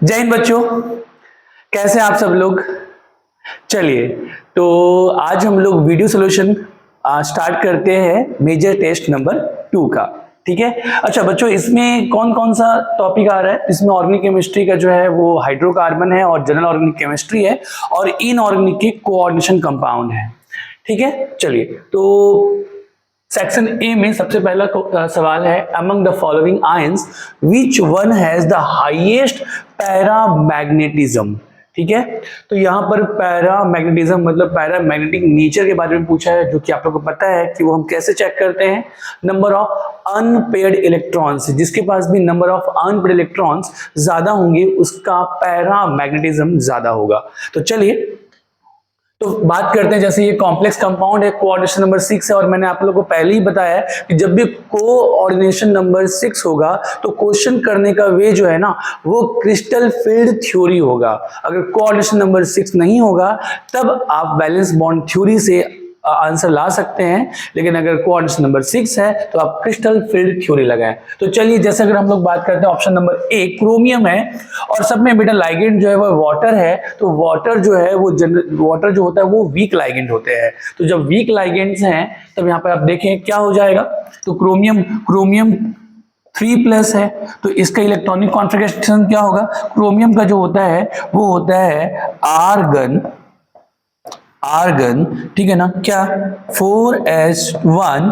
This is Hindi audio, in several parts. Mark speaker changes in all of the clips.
Speaker 1: जय हिंद बच्चों, कैसे हैं आप सब लोग। चलिए तो आज हम लोग वीडियो सॉल्यूशन स्टार्ट करते हैं मेजर टेस्ट नंबर 2 का। ठीक है। अच्छा बच्चों, इसमें कौन कौन सा टॉपिक आ रहा है। इसमें ऑर्गेनिक केमिस्ट्री का जो है वो हाइड्रोकार्बन है और जनरल ऑर्गेनिक केमिस्ट्री है और इनऑर्गेनिक के कोऑर्डिनेशन कंपाउंड है। ठीक है। चलिए तो सेक्शन ए में सबसे पहला सवाल है, among the following ions which one has the highest paramagnetism. ठीक है। तो यहां पर पैरामैग्नेटिज्म मतलब पैरामैग्नेटिक नेचर के बारे में पूछा है, जो कि आप लोगों को पता है कि वो हम कैसे चेक करते हैं। नंबर ऑफ अनपेयर्ड इलेक्ट्रॉन्स, जिसके पास भी नंबर ऑफ अनपेयर्ड इलेक्ट्रॉन्स ज्यादा होंगे उसका पैरामैग्नेटिज्म ज्यादा होगा। तो चलिए तो बात करते हैं, जैसे ये कॉम्प्लेक्स कंपाउंड है, कोऑर्डिनेशन नंबर 6 है और मैंने आप लोगों को पहले ही बताया है कि जब भी कोऑर्डिनेशन नंबर 6 होगा तो क्वेश्चन करने का वे जो है ना वो क्रिस्टल फील्ड थ्योरी होगा। अगर कोऑर्डिनेशन नंबर 6 नहीं होगा तब आप बैलेंस बॉन्ड थ्योरी से आंसर ला सकते हैं, लेकिन अगर कोऑर्डिनेशन नंबर 6 है तो आप क्रिस्टल फील्ड थ्योरी लगाएं। तो चलिए जैसे अगर हम लोग बात करते हैं ऑप्शन नंबर ए, क्रोमियम है और सब में बेटा लाइगेंड जो है वो वाटर है, तो वाटर जो है वो वाटर जो होता है वो वीक लाइगेंड होते हैं। तो जब वीक लाइगेंड्स हैं तब यहाँ पे आप देखें क्या हो जाएगा। तो क्रोमियम 3+ है तो इसका इलेक्ट्रॉनिक कॉन्फ़िगरेशन क्या होगा। क्रोमियम का जो होता है वो होता है आर्गन, ठीक है ना, क्या 4s1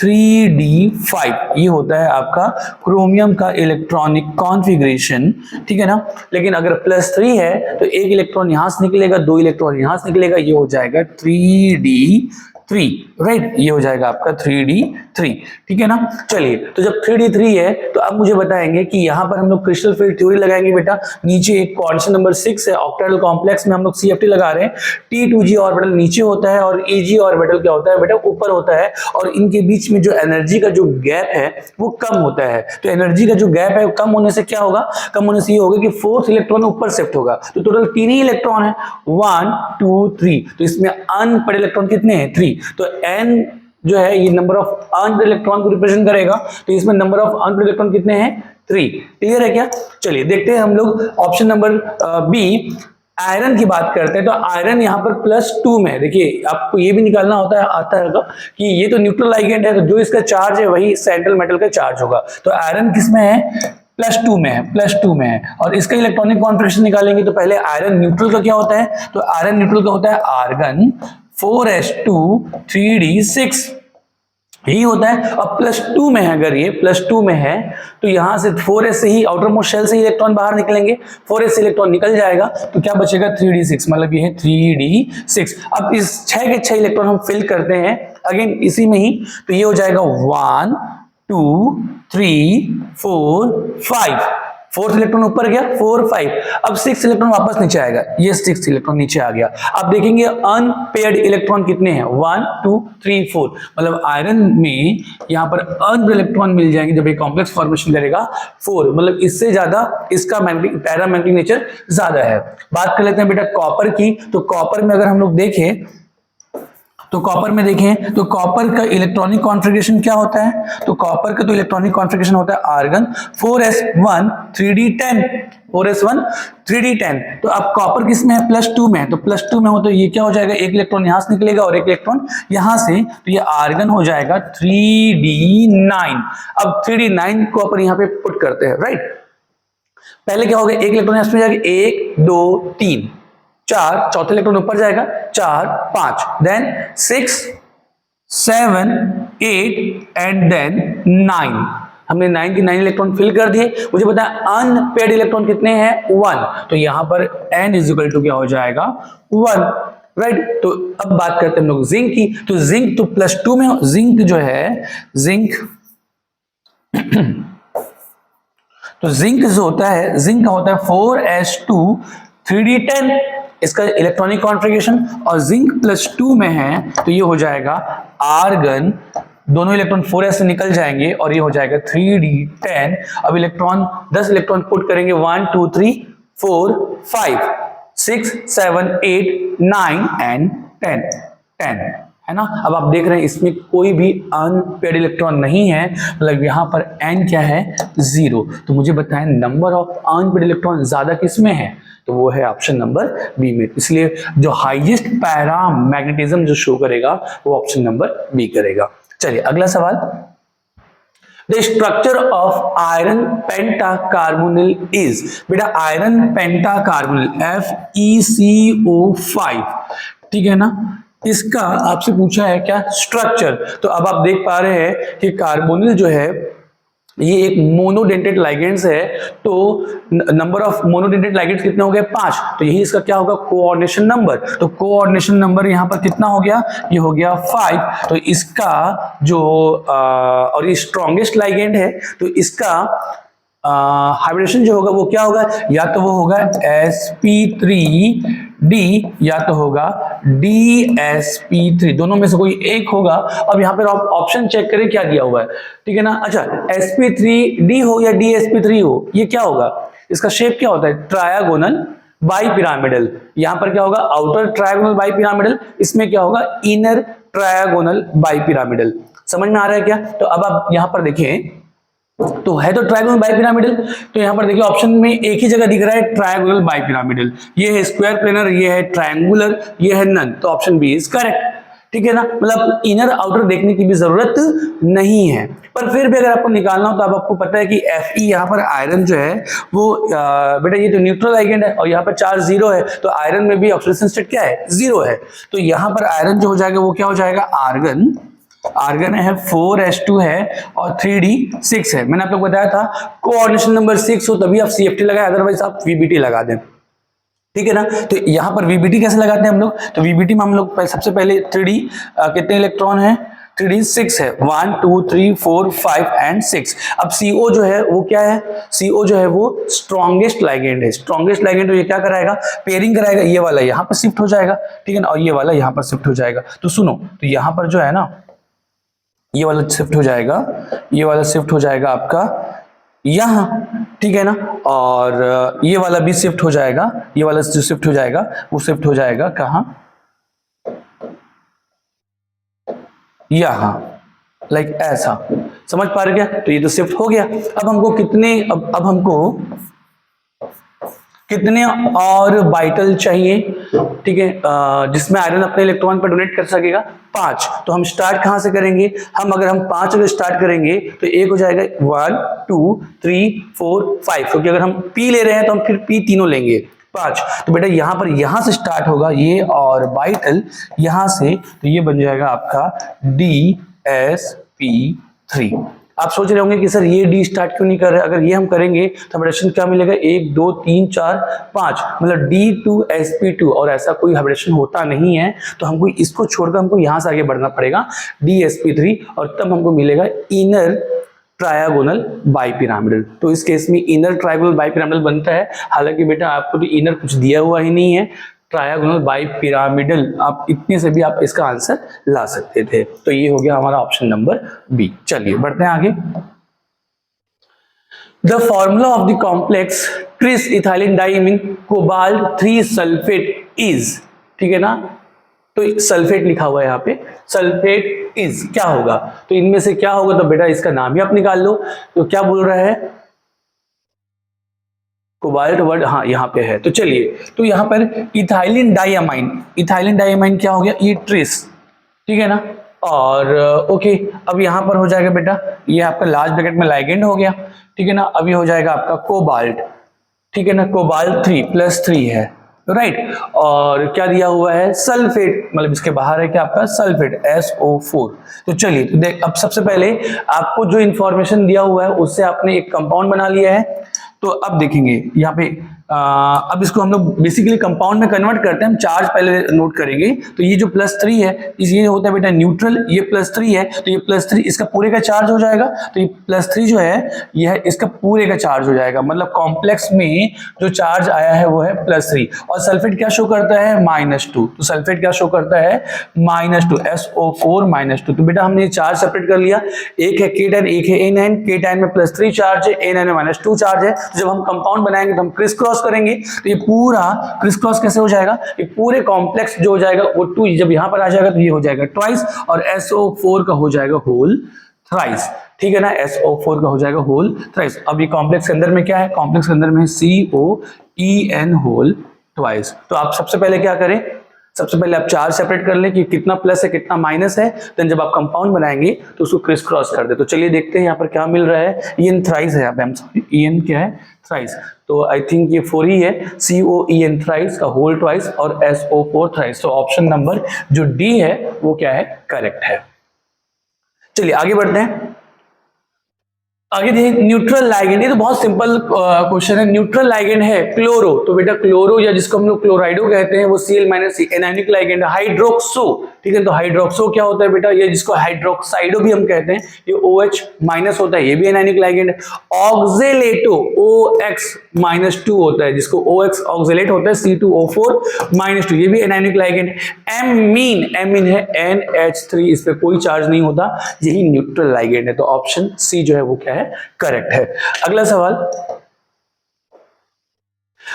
Speaker 1: 3d5, ये होता है आपका क्रोमियम का इलेक्ट्रॉनिक कॉन्फ़िगरेशन। ठीक है ना। लेकिन अगर +3 है तो एक इलेक्ट्रॉन यहां से निकलेगा, 2 इलेक्ट्रॉन यहां से निकलेगा, ये हो जाएगा 3d3, राइट, ये हो जाएगा आपका 3d3। ठीक है ना। चलिए तो जब 3d3 है तो अब मुझे बताएंगे कि यहां पर हम लोग क्रिस्टल फील्ड थ्योरी लगाएंगे। बेटा नीचे एक कोऑर्डिनेशन नंबर 6 है, ऑक्टेटल कॉम्प्लेक्स में हम लोग CFT लगा रहे हैं। T2g ऑर्बिटल नीचे होता है और Eg ऑर्बिटल क्या होता है बेटा, ऊपर होता है और इनके बीच में जो एनर्जी का जो गैप है वो कम होता है। तो एनर्जी का जो गैप है कम होने से क्या होगा, कम होने से ये होगा कि 4th इलेक्ट्रॉन ऊपर शिफ्ट होगा। तो टोटल 3 ही इलेक्ट्रॉन है, 1 2 3, तो इसमें अनपेयर्ड इलेक्ट्रॉन कितने हैं, 3। तो n जो है ये नंबर ऑफ अनपेयर्ड इलेक्ट्रॉन को रिप्रेजेंट करेगा, तो इसमें नंबर ऑफ अनपेयर्ड इलेक्ट्रॉन कितने हैं, 3। क्लियर है क्या। चलिए देखते हैं हम लोग ऑप्शन नंबर बी, आयरन की बात करते हैं। तो आयरन यहाँ पर +2 में, देखिए आपको ये भी निकालना होता है आता है कि ये तो न्यूट्रल लाइगेंड है, तो जो इसका चार्ज है वही सेंट्रल मेटल का चार्ज होगा। तो आयरन किस में है, +2 में है, +2 में है और इसका इलेक्ट्रॉनिक कॉन्फ़िगरेशन निकालेंगे तो पहले आयरन न्यूट्रल का क्या होता है, तो आयरन न्यूट्रल का होता है आर्गन 4s2 3d6, यही होता है। और +2 में है, अगर ये +2 में है तो यहां से 4s से ही आउटर मोस्ट शेल से ही इलेक्ट्रॉन बाहर निकलेंगे, 4s से इलेक्ट्रॉन निकल जाएगा तो क्या बचेगा 3d6, मतलब ये है 3d6। अब इस 6 के 6 इलेक्ट्रॉन हम फिल करते हैं अगेन इसी में ही, तो ये हो जाएगा 1 2 3 4 5, 4th इलेक्ट्रॉन ऊपर गया 4 5, अब 6 इलेक्ट्रॉन वापस नीचे आएगा, ये 6 इलेक्ट्रॉन नीचे आ गया। आप देखेंगे अनपेयर्ड इलेक्ट्रॉन कितने हैं, 1 2 3 4, मतलब आयरन में यहाँ पर अनपेयर्ड इलेक्ट्रॉन मिल जाएंगे जब ये कॉम्प्लेक्स फॉर्मेशन करेगा 4, मतलब इससे ज्यादा इसका पैरामैग्नेटिक नेचर ज्यादा है। बात कर लेते हैं बेटा कॉपर की। तो कॉपर में अगर हम लोग देखें तो कॉपर में देखें तो कॉपर का इलेक्ट्रॉनिक कॉन्फ़िगरेशन क्या होता है, तो कॉपर का तो इलेक्ट्रॉनिक कॉन्फ़िगरेशन होता है argon 4s1 3d10, 4s1 3d10। तो अब कॉपर किस में है, +2 में है, तो +2 में हो तो ये क्या हो जाएगा, एक इलेक्ट्रॉन यहां से निकलेगा और एक इलेक्ट्रॉन यहां से, तो ये आर्गन हो जाएगा 3d9। अब 3d9 को अपन यहां पे पुट करते हैं, राइट। पहले क्या होगा, एक इलेक्ट्रॉन यहां से जाएगा, 1 2 3 4, चौथे इलेक्ट्रॉन ऊपर जाएगा 4 5, देन 6 7 8 एंड देन 9। हमने 9 के 9 इलेक्ट्रॉन फिल कर दिए। मुझे पता है अनपेयर्ड इलेक्ट्रॉन कितने हैं, 1, तो यहां पर n इक्वल टू क्या हो जाएगा 1, राइट। तो अब बात करते हैं हम लोग जिंक की। तो जिंक तो +2 में, जिंक जो है तो जिंक जो होता है, जिंक का होता है 4s2 3d10 इसका इलेक्ट्रॉनिक कॉन्फ़िगरेशन, और जिंक +2 में है तो ये हो जाएगा आर्गन, दोनों इलेक्ट्रॉन 4s से निकल जाएंगे और ये हो जाएगा 3d10। अब इलेक्ट्रॉन 10 इलेक्ट्रॉन पुट करेंगे, 1 2 3 4 5 6 7 8 9 एंड 10 10, है ना। अब आप देख रहे हैं इसमें कोई भी अनपेयर्ड इलेक्ट्रॉन नहीं है, मतलब यहाँ पर n क्या है 0। तो मुझे बताएं नंबर ऑफ अनपेयर्ड इलेक्ट्रॉन ज्यादा किस में है, तो वो है ऑप्शन नंबर बी में। इसलिए जो हाईएस्ट पैरा मैग्नेटिज्म जो शो करेगा वो ऑप्शन नंबर बी करेगा। चलिए अगला सवाल, the structure of iron pentacarbonyl is, बेटा आयरन पेंटाकार्बोनिल FeCO5, ठीक है ना, इसका आपसे पूछा है क्या स्ट्रक्चर। तो अब आप देख पा रहे हैं कि कार्बोनिल जो है ये एक मोनोडेंटेड लाइगेंड्स है, तो नंबर ऑफ मोनोडेंटेड लाइगेंड्स कितने हो गए 5, तो यही इसका क्या होगा कोऑर्डिनेशन नंबर। तो कोऑर्डिनेशन नंबर यहां पर कितना हो गया, ये हो गया 5। तो इसका जो और ये स्ट्रॉन्गेस्ट लाइगेंड है, तो इसका हाइब्रिडेशन जो होगा वो क्या होगा, या तो वो होगा sp3d या तो होगा dsp3, दोनों में से कोई एक होगा। अब यहाँ पर ऑप्शन चेक करें क्या दिया हुआ है, ठीक है ना। अच्छा sp3d हो या dsp3 हो, ये क्या होगा, इसका शेप क्या होता है ट्रायगोनल बाई पिरामिडल। यहां पर क्या होगा आउटर ट्रायगोनल बाई पिरामिडल, इसमें क्या होगा इनर ट्रायगोनल बाई पिरामिडल। समझ में आ रहा है क्या। तो अब आप यहां पर देखें, तो है तो ट्रायगोनल बाई पिरामिडल, तो यहां पर देखिए ऑप्शन में एक ही जगह दिख रहा है ट्रायगोनल बाई पिरामिडल, ये है स्क्वायर प्लेनर, ये है ट्रायंगुलर, ये है नन, तो ऑप्शन बी इज करेक्ट, ठीक है ना। मतलब इनर आउटर देखने की भी जरूरत नहीं है, पर फिर भी अगर आपको निकालना हो तो अब आपको पता है कि Fe यहाँ पर आयरन जो है वो बेटा ये तो न्यूट्रल लाइगेंड है और यहाँ पर चार्ज 0 है, तो आयरन में भी ऑक्सीडेशन स्टेट क्या है 0 है। तो यहाँ पर आयरन जो हो जाएगा वो क्या हो जाएगा आर्गन, आर्गन है 4s2 है और 3d6 है। मैंने आप लोग बताया था कोऑर्डिनेशन नंबर 6 हो तभी आप CFT लगाए, अदरवाइज आप VBT लगा दें, ठीक है ना। तो यहां पर VBT कैसे लगाते हैं हम लोग, तो VBT में हम लोग सबसे पहले 3D कितने इलेक्ट्रॉन है 3D 6 है, 1 2 3 4 5 एंड 6। अब CO जो है वो क्या है, CO जो है वो स्ट्रॉन्गेस्ट लाइगेंड है, स्ट्रॉन्गेस्ट लाइगेंड तो ये क्या कराएगा पेयरिंग कराएगा, ये वाला यहाँ पर शिफ्ट हो जाएगा, ठीक है ना, और ये वाला यहाँ पर शिफ्ट हो जाएगा। तो सुनो, तो यहाँ पर जो है ना ये वाला शिफ्ट हो जाएगा, ये वाला शिफ्ट हो जाएगा आपका यहां, ठीक है ना, और ये वाला भी शिफ्ट हो जाएगा, ये वाला जो शिफ्ट हो जाएगा वो शिफ्ट हो जाएगा कहां यहां, लाइक ऐसा, समझ पा रहे क्या। तो ये तो शिफ्ट हो गया। अब हमको कितने अब हमको कितने और बाइटल चाहिए, ठीक है, जिसमें आयरन अपने इलेक्ट्रॉन पर डोनेट कर सकेगा 5। तो हम स्टार्ट कहां से करेंगे, अगर हम 5 अगर स्टार्ट करेंगे तो एक हो जाएगा 1 2 3 4 5, क्योंकि अगर हम P ले रहे हैं तो हम फिर P तीनों लेंगे 5। तो बेटा यहां पर यहां से स्टार्ट होगा ये और बाइटल यहां से, तो ये बन जाएगा आपका dsp3। आप सोच रहे होंगे कि सर ये डी स्टार्ट क्यों नहीं कर रहे, अगर ये हम करेंगे तो हाइब्रिडेशन क्या मिलेगा 1 2 3 4 5, मतलब D2sp2, और ऐसा कोई हाइब्रिडेशन होता नहीं है, तो हमको इसको छोड़कर हमको यहां से आगे बढ़ना पड़ेगा dsp3, और तब हमको मिलेगा इनर ट्रायगोनल बाइपिरामिडल। तो इस केस में इनर ट्रायगोनल बाइपिरामिडल बनता है, हालांकि बेटा आपको तो इनर कुछ दिया हुआ ही नहीं है, ट्रायगोनल बाइपिरामिडल आप इतने से भी आप इसका आंसर ला सकते थे। तो ये हो गया हमारा ऑप्शन नंबर बी। चलिए बढ़ते हैं आगे। The formula of the complex tris ethylene diamine cobalt 3 sulphate is, ठीक है ना, तो सल्फेट लिखा हुआ है यहाँ पे, सल्फेट इज क्या होगा, तो इनमें से क्या होगा, तो बेटा इसका नाम ही आप निकाल लो। तो क्या बोल रहा है कोबाल्ट वर्ड, हाँ यहाँ पे है, तो चलिए, तो यहाँ पर इथाइलिन डाइअमाइन, इथाइलिन डाइअमाइन क्या हो गया ये ट्रिस, ठीक है ना, और ओके। अब यहाँ पर हो जाएगा बेटा ये आपका लार्ज ब्रैकेट में लाइगेंड हो गया, ठीक है ना। अब ये हो जाएगा आपका कोबाल्ट, ठीक है ना, कोबाल्ट 3+3 है, राइट, और क्या दिया हुआ है सल्फेट, मतलब इसके बाहर है क्या आपका सल्फेट SO4। तो चलिए, तो देख अब सबसे पहले आपको जो इंफॉर्मेशन दिया हुआ है उससे आपने एक कंपाउंड बना लिया है। तो अब देखेंगे यहाँ पे अब इसको हम लोग बेसिकली कंपाउंड में कन्वर्ट करते हैं, हम चार्ज पहले नोट करेंगे। तो ये जो +3 है ये होता है बेटा न्यूट्रल, ये +3 है, तो ये +3 इसका पूरे का चार्ज हो जाएगा, तो ये +3 जो है यह इसका पूरे का चार्ज हो जाएगा, मतलब कॉम्प्लेक्स में जो चार्ज आया है वो है +3। और सल्फेट क्या शो करता है -2, तो सल्फेट क्या शो करता है -2, SO4 -2। तो बेटा हमने चार्ज सेपरेट कर लिया, एक है केटाइन एक है एनाइन, केटाइन में +3 चार्ज है, एनाइन में -2 चार्ज है। तो जब हम कंपाउंड बनाएंगे तो हम क्रिस क्रॉस क्रॉस करेंगे तो ये पूरा क्रिस क्रॉस कैसे हो जाएगा, ये पूरे कॉम्प्लेक्स जो हो जाएगा वो 2 जब यहां पर आ जाएगा तो ये हो जाएगा ट्वाइस और SO4 का हो जाएगा होल थ्राइस, ठीक है ना, SO4 का हो जाएगा होल थ्राइस। अब ये कॉम्प्लेक्स के अंदर में क्या है, कॉम्प्लेक्स के अंदर में COEN होल ट्वाइस। तो आप सबसे पहले क्या करें, सबसे पहले आप चार्ज सेपरेट कर लें कि कितना प्लस है कितना माइनस है, देन जब आप कंपाउंड बनाएंगे तो उसको क्रिस क्रॉस कर दे। तो चलिए देखते हैं यहाँ पर क्या मिल रहा है, EN थ्राइस है, यहाँ पे EN क्या है, थ्राइस, तो आई थिंक ये 4 ही है, COEN थ्राइस का होल ट्वाइस और SO4 थ्राइस। तो ऑप्शन नंबर जो डी है वो क्या है, करेक्ट है। चलिए आगे बढ़ते हैं। आगे देखिए न्यूट्रल लाइगेंड, ये तो बहुत सिंपल क्वेश्चन है। न्यूट्रल लाइगेंड है क्लोरो, तो बेटा क्लोरो या जिसको हम लोग क्लोराइडो कहते हैं वो Cl-C एनायनिक लाइगेंड है। हाइड्रोक्सो, ठीक है, तो हाइड्रोक्सो क्या होता है बेटा, ये जिसको हाइड्रोक्साइडो भी हम कहते हैं, ये OH- होता है, ये भी एनायनिक लाइगेंड है। ऑक्जेलेटो OX-2 होता है, जिसको OX ऑक्जेलेट होता है C2O4-2, ये भी एनायनिक लाइगेंड है। एमीन है NH3, इस पे कोई चार्ज नहीं होता, यही न्यूट्रल लाइगेंड है। तो ऑप्शन सी जो है वो क्या है, करेक्ट है। अगला सवाल,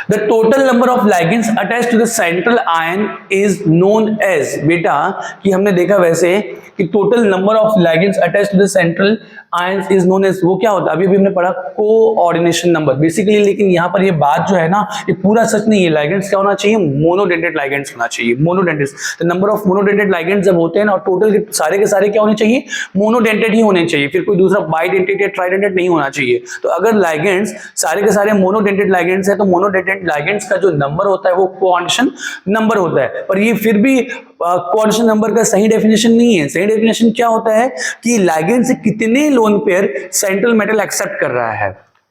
Speaker 1: the total number of ligands attached to the central ion is known as, बेटा कि हमने देखा वैसे कि total number of ligands attached to the central ions is known as, वो क्या होता है, अभी भी हमने पढ़ा कोऑर्डिनेशन नंबर बेसिकली, लेकिन यहाँ पर ये बात जो है ना ये पूरा सच नहीं है। ligands क्या होना चाहिए, मोनोडेंटेड ligands होना चाहिए, मोनोडेंटेड। तो नंबर ऑफ मोनोडेंटेड ligands जब होते हैं ना, और टोटल के सारे क्या होने चाहिए, मोनोडेंटेड ही होने चाहिए, फिर कोई दूसरा बाइडेंटेड या ट्राइडेंटेड नहीं होना चाहिए। तो अगर ligands सारे के सारे मोनोडेंटेड ligands है तो मोनोडेंटेड ligands का जो नंबर होता है वो कोऑर्डिनेशन नंबर होता है। पर ये फिर भी कोऑर्डिनेशन नंबर का सही डेफिनेशन नहीं है। सही डेफिनेशन क्या होता है कि लाइगेंड से कितने lone pair central metal accept कर रहा है,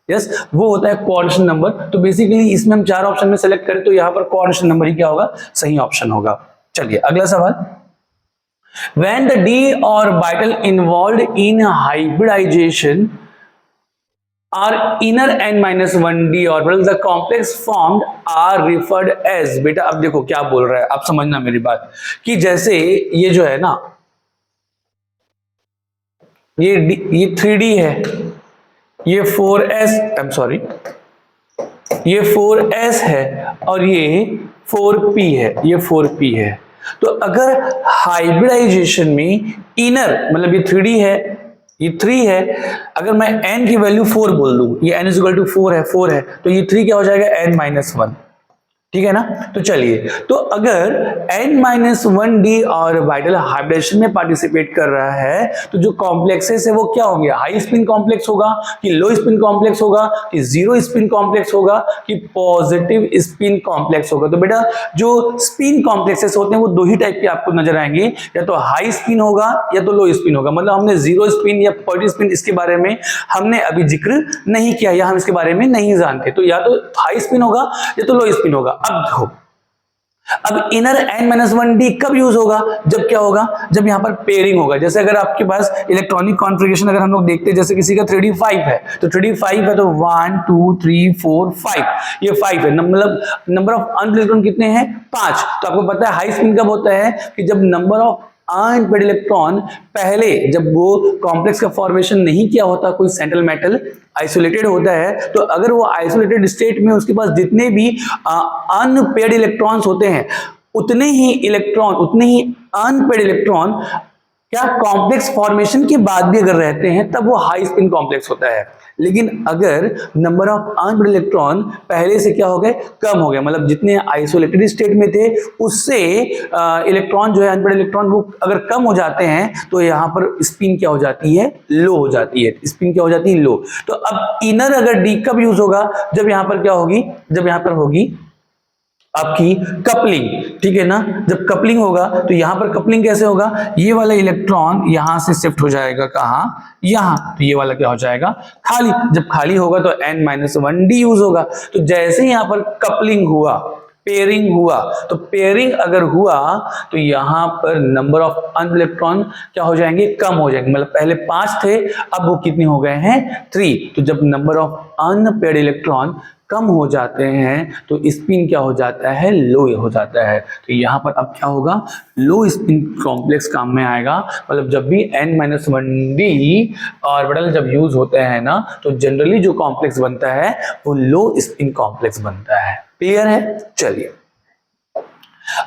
Speaker 1: यस, वो होता है कोऑर्डिनेशन नंबर। तो बेसिकली इसमें हम 4 ऑप्शन में सेलेक्ट करें तो यहां पर कोऑर्डिनेशन नंबर ही क्या होगा, सही ऑप्शन होगा। चलिए अगला सवाल, when the d orbital involved in hybridization are inner n-1d orbital, the complex formed are referred as, बेटा अब देखो क्या बोल रहा है, आप समझना मेरी बात, कि जैसे ये जो है ना ये 3d है, ये 4s, आई एम सॉरी, ये 4s है और ये 4p है, ये 4p है। तो अगर हाइब्रिडाइजेशन में इनर मतलब ये 3d है, ये 3 है, अगर मैं n की वैल्यू 4 बोल दूं, ये n = 4 है, तो ये 3 क्या हो जाएगा, n-1, ठीक है ना। तो चलिए, तो अगर n-1d ऑर्बिटल हाइब्रिडेशन में पार्टिसिपेट कर रहा है तो जो कॉम्प्लेक्सेस है वो क्या होंगे, हाई स्पिन कॉम्प्लेक्स होगा कि लो स्पिन कॉम्प्लेक्स होगा कि जीरो स्पिन कॉम्प्लेक्स होगा कि पॉजिटिव स्पिन कॉम्प्लेक्स होगा। तो बेटा जो स्पिन कॉम्प्लेक्सेस होते हैं वो 2 ही टाइप के आपको नजर आएंगे, या तो हाई स्पिन होगा या तो लो स्पिन होगा। मतलब हमने जीरो स्पिन या पॉजिटिव स्पिन इसके बारे में हमने अभी जिक्र नहीं किया या हम इसके बारे में नहीं जानते, तो या तो हाई स्पिन होगा या तो लो स्पिन होगा। अब देखो, अब इनर n-1d कब यूज होगा, जब क्या होगा, जब यहां पर पेयरिंग होगा। जैसे अगर आपके पास इलेक्ट्रॉनिक कॉन्फ़िगरेशन अगर हम लोग देखते हैं, जैसे किसी का 3d5 है तो 3d5 है तो 1 2 3 4 5, ये 5 है, मतलब नंबर ऑफ अनपेयर्ड इलेक्ट्रॉन कितने हैं, 5। तो आपको पता है हाई स्पिन कब होता है कि जब नंबर ऑफ अनपेयर्ड इलेक्ट्रॉन पहले जब वो कॉम्प्लेक्स का फॉर्मेशन नहीं किया होता, कोई सेंट्रल मेटल आइसोलेटेड होता है, तो अगर वो आइसोलेटेड स्टेट में उसके पास जितने भी अनपेयर्ड इलेक्ट्रॉन्स होते हैं उतने ही अनपेयर्ड इलेक्ट्रॉन क्या कॉम्प्लेक्स फॉर्मेशन के बाद भी अगर रहते हैं तब वो हाई स्पिन कॉम्प्लेक्स होता है। लेकिन अगर नंबर ऑफ अनपेयर्ड इलेक्ट्रॉन पहले से क्या हो गए, कम हो गए, मतलब जितने आइसोलेटेड स्टेट में थे उससे इलेक्ट्रॉन जो है अनपेयर्ड इलेक्ट्रॉन वो अगर कम हो जाते हैं तो यहाँ पर स्पिन क्या हो जाती है, लो हो जाती है, स्पिन क्या हो जाती है, लो। तो अब इनर अगर डी कब यूज होगा, जब यहाँ पर क्या होगी, जब यहाँ पर होगी आपकी कपलिंग, ठीक है ना। जब कपलिंग होगा तो यहां पर कपलिंग कैसे होगा, ये वाला इलेक्ट्रॉन यहां से शिफ्ट हो जाएगा कहां, यहां, तो ये वाला क्या हो जाएगा, खाली। जब खाली होगा तो n-1d यूज होगा। तो जैसे ही यहां पर कपलिंग हुआ पेयरिंग हुआ, तो पेयरिंग अगर हुआ तो यहां पर नंबर ऑफ अन इलेक्ट्रॉन क्या हो जाएंगे, कम हो जाएंगे। मतलब पहले 5 थे, अब वो कितने हो गए हैं, 3। तो जब नंबर ऑफ अनपेयर्ड इलेक्ट्रॉन कम हो जाते हैं तो स्पिन क्या हो जाता है, लो हो जाता है। तो यहां पर अब क्या होगा, लो स्पिन कॉम्प्लेक्स काम में आएगा। मतलब जब भी n-1d ऑर्बिटल जब यूज होते हैं ना, तो जनरली जो कॉम्प्लेक्स बनता है वो लो स्पिन कॉम्प्लेक्स बनता है। क्लियर है? चलिए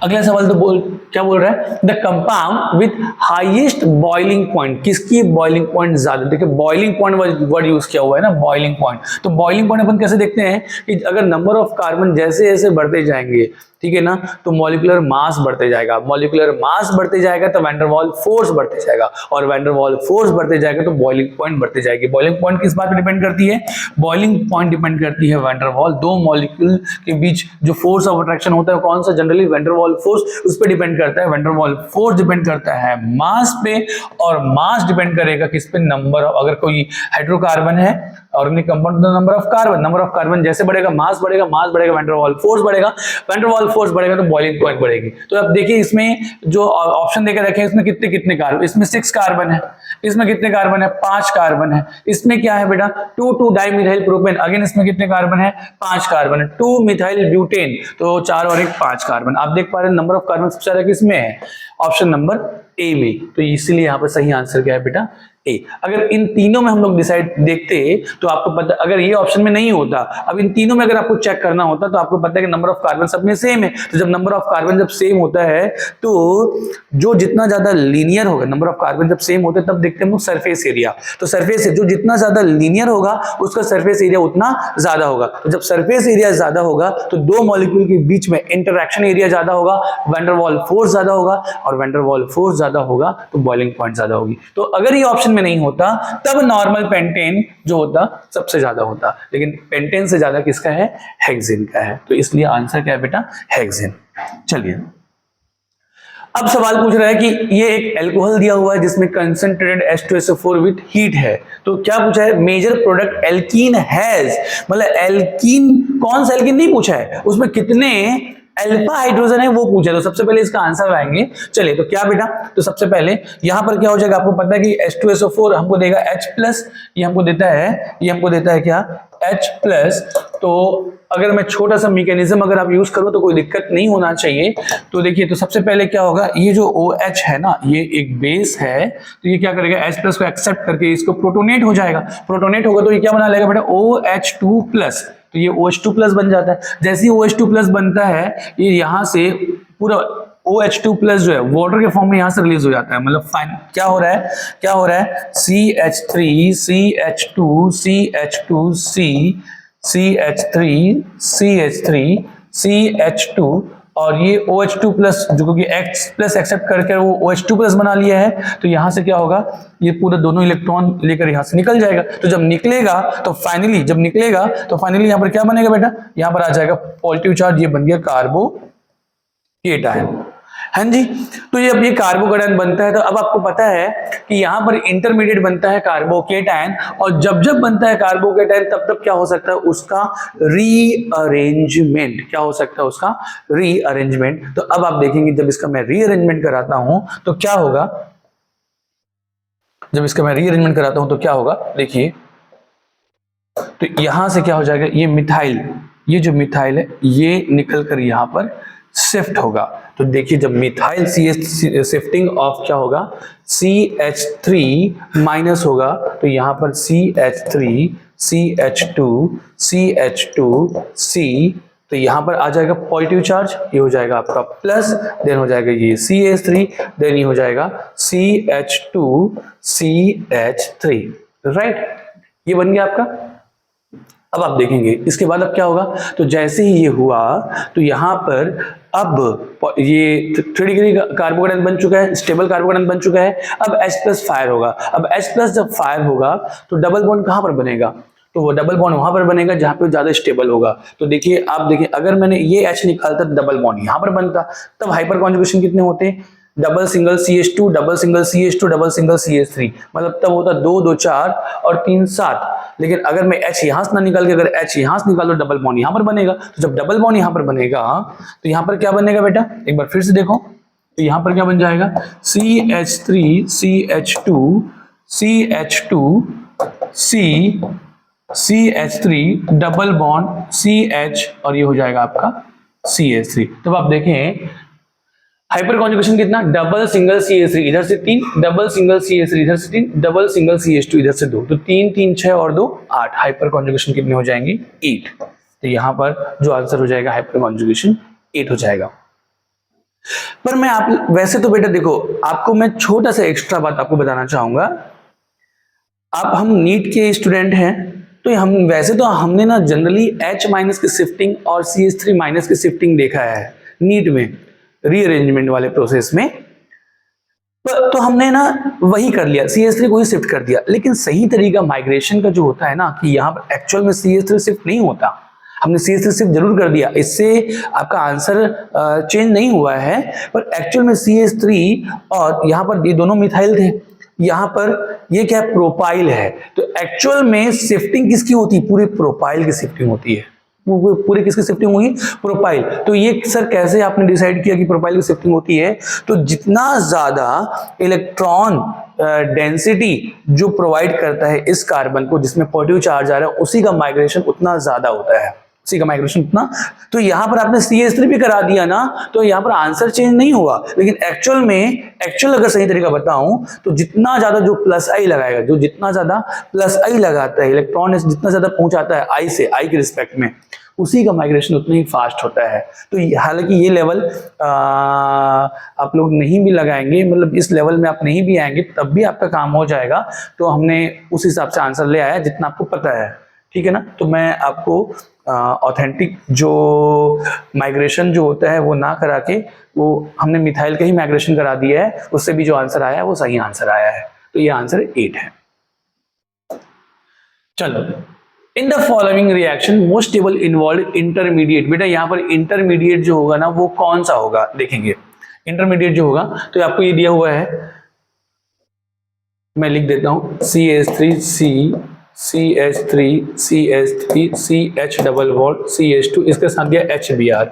Speaker 1: अगला सवाल तो क्या बोल रहा है, the compound with highest boiling point, किसकी बॉइलिंग पॉइंट ज्यादा। देखिए बॉइलिंग पॉइंट वर्ड यूज किया हुआ है ना, बॉइलिंग पॉइंट। तो बॉइलिंग पॉइंट अपन कैसे देखते हैं कि अगर नंबर ऑफ कार्बन जैसे जैसे बढ़ते जाएंगे, ठीक है ना, तो मॉलिक्यूलर मास बढ़ते जाएगा। मॉलिक्यूलर मास बढ़ते जाएगा तो वैन डर वाल फोर्स बढ़ते जाएगा, और वैन डर वाल फोर्स बढ़ते जाएगा तो बॉइलिंग पॉइंट बढ़ते जाएगी। बॉइलिंग पॉइंट किस बात पर डिपेंड करती है, बॉइलिंग पॉइंट डिपेंड करती है वैन डर वाल, दो मॉलिक्यूल के बीच जो फोर्स ऑफ अट्रैक्शन होता है कौन सा, जनरली वैन डर वाल फोर्स, उस पर डिपेंड करता है। वैन डर वाल फोर्स डिपेंड करता है मास पे, और मास डिपेंड करेगा किस पे, नंबर ऑफ, अगर कोई हाइड्रोकार्बन है organic compound, number of carbon, number of carbon जैसे बढ़ेगा मास बढ़ेगा, मास बढ़ेगा वैन डर वाल फोर्स बढ़ेगा, वैन डर वाल फोर्स बढ़ेगा तो बॉइलिंग पॉइंट बढ़ेगी। तो अब देखिए इसमें जो ऑप्शन देकर रखे हैं इसमें कितने कितने कार्बन, इसमें 6 कार्बन है, इसमें कितने कार्बन है, 5 कार्बन है। इसमें क्या है बेटा, 2 डाइमिथाइल प्रोपेन, अगेन इसमें कितने कार्बन है, 5 कार्बन है। 2 मिथाइल ब्यूटेन, तो 4 और 1 5 कार्बन। आप देख पा रहे हैं नंबर ऑफ कार्बन सबसे ज्यादा किसमें है, ऑप्शन नंबर ए में। तो इसीलिए यहाँ पर सही आंसर क्या है बेटा, ए। अगर इन तीनों में हम लोग डिसाइड देखते तो आपको पता, अगर ये ऑप्शन में नहीं होता, अब इन तीनों में अगर आपको चेक करना होता तो आपको पता है कि नंबर ऑफ कार्बन सब में सेम है। तो जब नंबर ऑफ कार्बन जब सेम होता है तो जो जितना ज्यादा लीनियर होगा, नंबर ऑफ कार्बन जब सेम होते हैं तब देखते हैं हम लोग सरफेस एरिया। तो सरफेस जो जितना ज्यादा लीनियर होगा उसका सरफेस एरिया उतना ज्यादा होगा। तो जब सरफेस एरिया ज्यादा होगा तो दो मॉलिक्यूल के बीच में इंटरैक्शन एरिया ज्यादा होगा, वैन डर वाल फोर्स ज्यादा होगा, और वैन डर वाल फोर्स ज्यादा होगा तो बॉइलिंग पॉइंट ज्यादा होगी। तो अगर ये ऑप्शन में नहीं होता तब नॉर्मल पेंटेन जो होता सबसे ज्यादा होता, लेकिन पेंटेन से ज्यादा किसका है, हेक्सेन का है। तो इसलिए आंसर क्या है बेटा, हेक्सेन। चलिए अब सवाल पूछ रहा है कि ये एक अल्कोहल दिया हुआ है जिसमें कंसंट्रेटेड H2SO4 विद हीट है। तो क्या पूछा है, मेजर प्रोडक्ट एल्कीन हैज, मतलब एल्कीन कौन सा एल्कीन नहीं पूछा है, उसमें कितने अल्फा हाइड्रोजन है वो पूछा। तो सबसे पहले इसका आंसर आएंगे। चलिए तो क्या बेटा, तो सबसे पहले यहां पर क्या हो जाएगा, आपको पता है कि H2SO4 हमको देगा H+, ये हमको देता है क्या, H+। तो अगर मैं छोटा सा मैकेनिज्म अगर आप यूज करो तो कोई दिक्कत नहीं होना चाहिए। तो देखिए तो सबसे पहले क्या होगा, ये जो OH है ना, ये एक बेस है, तो ये क्या करेगा, H+ को एक्सेप्ट करके इसको प्रोटोनेट हो जाएगा। प्रोटोनेट होगा तो ये क्या बना लेगा बेटा, OH2+। तो ये OH2+ बन जाता है। जैसे ही OH2+ बनता है, ये यहां से पूरा OH2+ जो है वाटर के फॉर्म में यहां से रिलीज हो जाता है। मतलब फाइन क्या हो रहा है, CH3 CH2 CH2 CH3 CH3 CH2, और ये OH2+ जो कि X+ एक्सेप्ट करके वो OH2+ बना लिया है। तो यहां से क्या होगा, ये पूरे दोनों इलेक्ट्रॉन लेकर यहां से निकल जाएगा। तो जब निकलेगा तो फाइनली यहां पर क्या बनेगा बेटा, यहां पर आ जाएगा पॉजिटिव चार्ज, ये बन गया कार्बोकेटायन। हाँ जी, तो ये अब ये कार्बोकेटायन बनता है। तो अब आपको पता है कि यहां पर इंटरमीडिएट बनता है कार्बोकेटायन, और जब जब बनता है कार्बोकेटायन तब तब क्या हो सकता है, उसका रीअरेंजमेंट, क्या हो सकता है, उसका रीअरेंजमेंट। तो अब आप देखेंगे जब इसका मैं रीअरेंजमेंट कराता हूं तो क्या होगा, देखिए तो यहां से क्या हो जाएगा, ये मिथाइल, ये जो मिथाइल है ये निकल कर यहां पर शिफ्ट होगा। तो देखिए जब मिथाइल शिफ्टिंग ऑफ क्या होगा, CH3 माइनस होगा, तो यहां पर CH3 CH2 C, तो यहां पर आ जाएगा पॉजिटिव चार्ज, ये हो जाएगा आपका प्लस, देन हो जाएगा ये CH3, देन ये हो जाएगा CH2 CH3, राइट, ये बन गया आपका। अब आप देखेंगे इसके बाद अब क्या होगा, तो जैसे ही ये हुआ तो यहां पर अब ये 3 डिग्री कार्बोकेटायन बन चुका है, स्टेबल कार्बोकेटायन बन चुका है। अब H+ फायर होगा। अब H+ जब फायर होगा तो डबल बॉन्ड कहां पर बनेगा, तो वो डबल बॉन्ड वहां पर बनेगा जहां पे ज्यादा स्टेबल होगा। तो देखिए आप देखिए, अगर मैंने ये H निकालता डबल बॉन्ड यहां पर बनता, तब हाइपर कॉन्जुगेशन कितने होते, double single CH2, double single CH2, double single CH3, मतलब तब होता 2 2 4 और 3 7। लेकिन अगर मैं H यहां से ना निकाल के अगर H यहां से निकाल, तो डबल बॉन्ड यहां पर बनेगा। तो जब डबल बॉन्ड यहां पर बनेगा तो यहां पर क्या बनेगा बेटा, एक बार फिर से देखो, तो यहां पर क्या बन जाएगा, CH3 CH2 CH2 CH3 double bond CH और ये हो जाएगा आपका CH3। तब आप देखें हाइपर कॉन्जुगेशन कितना, डबल सिंगल CH3 इधर से 3, डबल सिंगल CH3 इधर से 3, डबल सिंगल CH2 इधर से 2, तो 3 3 6 और 2 8, हाइपर कॉन्जुगेशन कितने हो जाएंगे 8। तो यहां पर जो आंसर हो जाएगा हाइपर कॉन्जुगेशन 8 हो जाएगा। पर मैं आप वैसे तो बेटा देखो, आपको मैं छोटा सा एक्स्ट्रा बात आपको बताना चाहूंगा। आप हम नीट के स्टूडेंट हैं, तो हम वैसे तो हमने ना जनरली H माइनस की शिफ्टिंग और CH3 माइनस की शिफ्टिंग देखा है नीट में, रीअरेंजमेंट वाले प्रोसेस में। तो हमने ना वही कर लिया, CH3 को ही शिफ्ट कर दिया। लेकिन सही तरीका माइग्रेशन का जो होता है ना, कि यहाँ पर एक्चुअल में CH3 शिफ्ट नहीं होता, हमने CH3 शिफ्ट जरूर कर दिया, इससे आपका आंसर चेंज नहीं हुआ है, पर एक्चुअल में CH3 और यहाँ पर ये दोनों मिथाइल थे, यहाँ पर ये क्या प्रोपाइल है। तो एक्चुअल में शिफ्टिंग किसकी होती है, पूरे प्रोपाइल की शिफ्टिंग होती है। पूरी किसकी शिफ्टिंग हुई, प्रोपाइल। तो ये सर कैसे आपने डिसाइड किया कि प्रोपाइल की शिफ्टिंग होती है, तो जितना ज्यादा इलेक्ट्रॉन डेंसिटी जो प्रोवाइड करता है इस कार्बन को जिसमें पॉजिटिव चार्ज आ रहा है, उसी का माइग्रेशन उतना ज्यादा होता है, उसी का माइग्रेशन उतना। तो यहां पर आपने CH3 भी करा दिया ना, तो यहां पर आंसर चेंज नहीं हुआ। लेकिन एक्चुअल अगर सही तरीका बताऊं, तो जितना ज्यादा जो प्लस आई लगाएगा, जो जितना ज्यादा प्लस आई लगाता है, इलेक्ट्रॉन जितना ज्यादा पहुंचाता है आई से, आई के रिस्पेक्ट में, उसी का माइग्रेशन उतना ही फास्ट होता है। तो हालांकि ये लेवल आप लोग नहीं भी लगाएंगे, मतलब इस लेवल में आप नहीं भी आएंगे तब भी आपका काम हो जाएगा। तो हमने उस हिसाब से आंसर ले आया जितना आपको पता है, ठीक है ना। तो मैं आपको ऑथेंटिक जो माइग्रेशन जो होता है वो ना करा के, वो हमने मिथाइल का ही माइग्रेशन करा दिया है, उससे भी जो आंसर आया है वो सही आंसर आया है। तो ये आंसर 8 है। चलो, in the following reaction most stable involve intermediate. बेटा यहाँ पर इंटरमीडिएट जो होगा ना वो कौन सा होगा, देखेंगे इंटरमीडिएट जो होगा। तो आपको ये दिया हुआ है, मैं लिख देता हूं, CH3C CH3 CH3 CH double bond CH2, इसके साथ दिया HBr।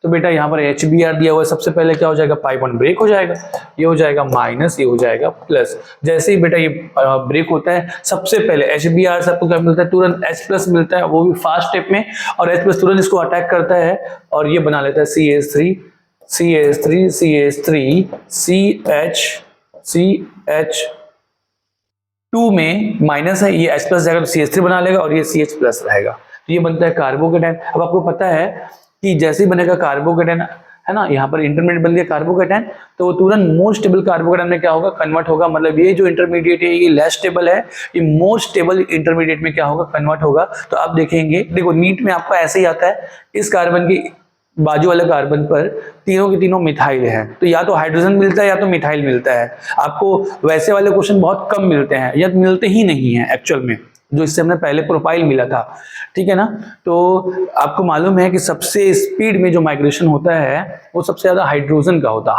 Speaker 1: तो बेटा यहाँ पर HBr दिया हुआ है, सबसे पहले क्या हो जाएगा, पाई बॉन्ड ब्रेक हो जाएगा, ये हो जाएगा माइनस, ये हो जाएगा प्लस। जैसे ही बेटा ये ब्रेक होता है, सबसे पहले HBr से आपको क्या मिलता है, तुरंत H प्लस मिलता है, वो भी फास्ट स्टेप में, और H प्लस तुरंत इसको अटैक करता है और ये बना लेता है CH3 CH3 CH3 CH 2 में माइनस है, ये H प्लस जाएगा तो CH3 बना लेगा और ये CH प्लस रहेगा। तो ये बनता है कार्बोकेटाइन। अब आपको पता है कि जैसे ही बनेगा कार्बोकेटाइन, है ना, यहाँ पर इंटरमीडिएट बन गया कार्बोकेटाइन, तो वो तुरंत मोर स्टेबल कार्बोकेटाइन में क्या होगा, कन्वर्ट होगा। मतलब ये जो इंटरमीडिएट है ये लेस स्टेबल है, ये मोर स्टेबल इंटरमीडिएट में क्या होगा, कन्वर्ट होगा। तो आप देखेंगे, देखो नीट में आपका ऐसे ही आता है, इस कार्बन की बाजू वाले कार्बन पर तीनों के तीनों मिथाइल हैं, तो या तो हाइड्रोजन मिलता है या तो मिथाइल मिलता है। आपको वैसे वाले क्वेश्चन बहुत कम मिलते हैं या मिलते ही नहीं है एक्चुअल में, जो इससे हमने पहले प्रोफाइल मिला था, ठीक है ना। तो आपको मालूम है कि सबसे स्पीड में जो माइग्रेशन होता है वो सबसे ज्यादा हाइड्रोजन का होता है।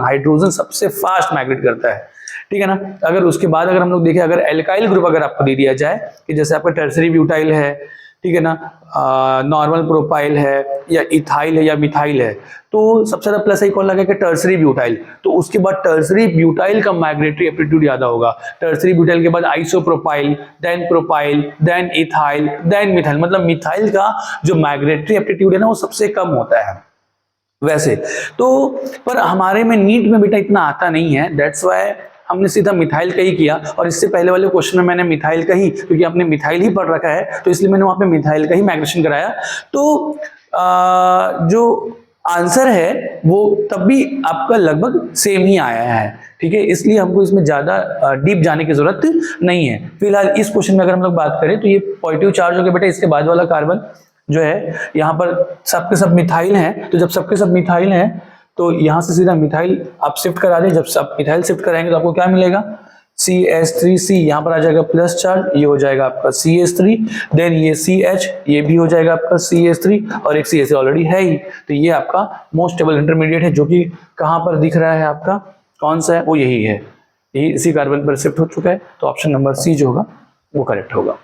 Speaker 1: हाइड्रोजन सबसे फास्ट माइग्रेट करता है, ठीक है ना। अगर उसके बाद अगर हम लोग देखें, अगर एल्काइल ग्रुप अगर आपको दे दिया जाए कि जैसे आपका टर्सरी ब्यूटाइल है, ठीक है ना, नॉर्मल प्रोपाइल है या इथाइल है या मिथाइल है, तो सबसे ज्यादा प्लस आई कौन लगेगा, टर्सरी ब्यूटाइल। तो उसके बाद टर्सरी ब्यूटाइल का माइग्रेटरी एप्टीट्यूड ज्यादा होगा। टर्सरी ब्यूटाइल के बाद isopropyl, then propyl, then ethyl, then methyl. मतलब मिथाइल का जो माइग्रेटरी एप्टीट्यूड है ना वो सबसे कम होता है वैसे तो। पर हमारे में नीट में बेटा इतना आता नहीं है, दैट्स वाई हमने सीधा मिथाइल का ही किया। और इससे पहले वाले क्वेश्चन में मैंने मिथाइल का ही, क्योंकि आपने मिथाइल ही पढ़ रखा है तो इसलिए मैंने वहां पे मिथाइल का ही माइग्रेशन कराया। तो जो आंसर है वो तब भी आपका लगभग सेम ही आया है, ठीक है। इसलिए हमको इसमें ज्यादा डीप जाने की जरूरत नहीं है। फिलहाल इस क्वेश्चन में अगर हम लोग बात करें तो ये पॉजिटिव चार्ज हो गया बेटा, इसके बाद वाला कार्बन जो है यहाँ पर सबके सब मिथाइल हैं। तो जब सबके सब मिथाइल हैं तो यहाँ से सीधा मिथाइल आप शिफ्ट करा दें। जब सब मिथाइल शिफ्ट कराएंगे तो आपको क्या मिलेगा, CH3C, यहाँ पर आ जाएगा प्लस चार्ज, ये हो जाएगा आपका CH3, देन ये CH, ये भी हो जाएगा आपका CH3 और एक CH ऑलरेडी है ही। तो ये आपका मोस्ट स्टेबल इंटरमीडिएट है, जो कि कहाँ पर दिख रहा है आपका कौन सा है, वो यही है, यही इसी कार्बन पर शिफ्ट हो चुका है, तो ऑप्शन नंबर सी जो होगा वो करेक्ट होगा।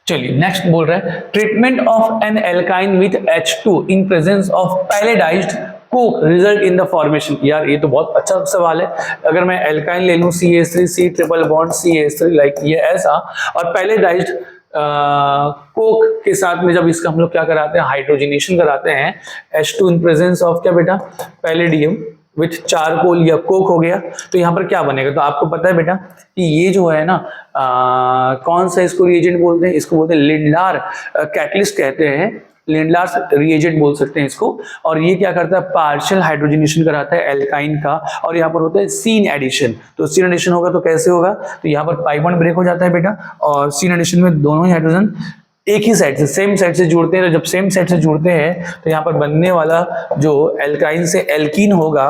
Speaker 1: चलिए नेक्स्ट बोल रहा है treatment of an alkyne with H2 in presence of palladised coke result in the formation. यार ये तो बहुत अच्छा सवाल है। अगर मैं एल्काइन ले लूं CH3 C triple bond CH3 like ये ऐसा, और पैलेडाइज्ड कोक के साथ में जब इसका हम लोग क्या कराते हैं, हाइड्रोजनेशन कराते हैं, H2 इन प्रेजेंस ऑफ क्या बेटा, पैलेडियम विथ चारकोल या कोक हो गया, तो यहाँ पर क्या बनेगा। तो आपको पता है बेटा कि ये जो है ना कौन सा इसको रिएजेंट बोलते हैं, इसको बोलते हैं लिंडार कैटलिस्ट कहते हैं, लिंडार रिएजेंट बोल सकते हैं इसको। और ये क्या करता है, पार्शियल हाइड्रोजनेशन कराता है एल्काइन का, और यहाँ पर होता है सीन एडिशन। तो सीन एडिशन होगा तो कैसे होगा, तो यहाँ पर पाई बॉन्ड ब्रेक हो जाता है बेटा, और सीन एडिशन में दोनों ही हाइड्रोजन एक ही साइड से, सेम साइड से जुड़ते हैं। तो जब सेम साइड से जुड़ते हैं तो यहाँ पर बनने वाला जो एल्काइन से एल्कीन होगा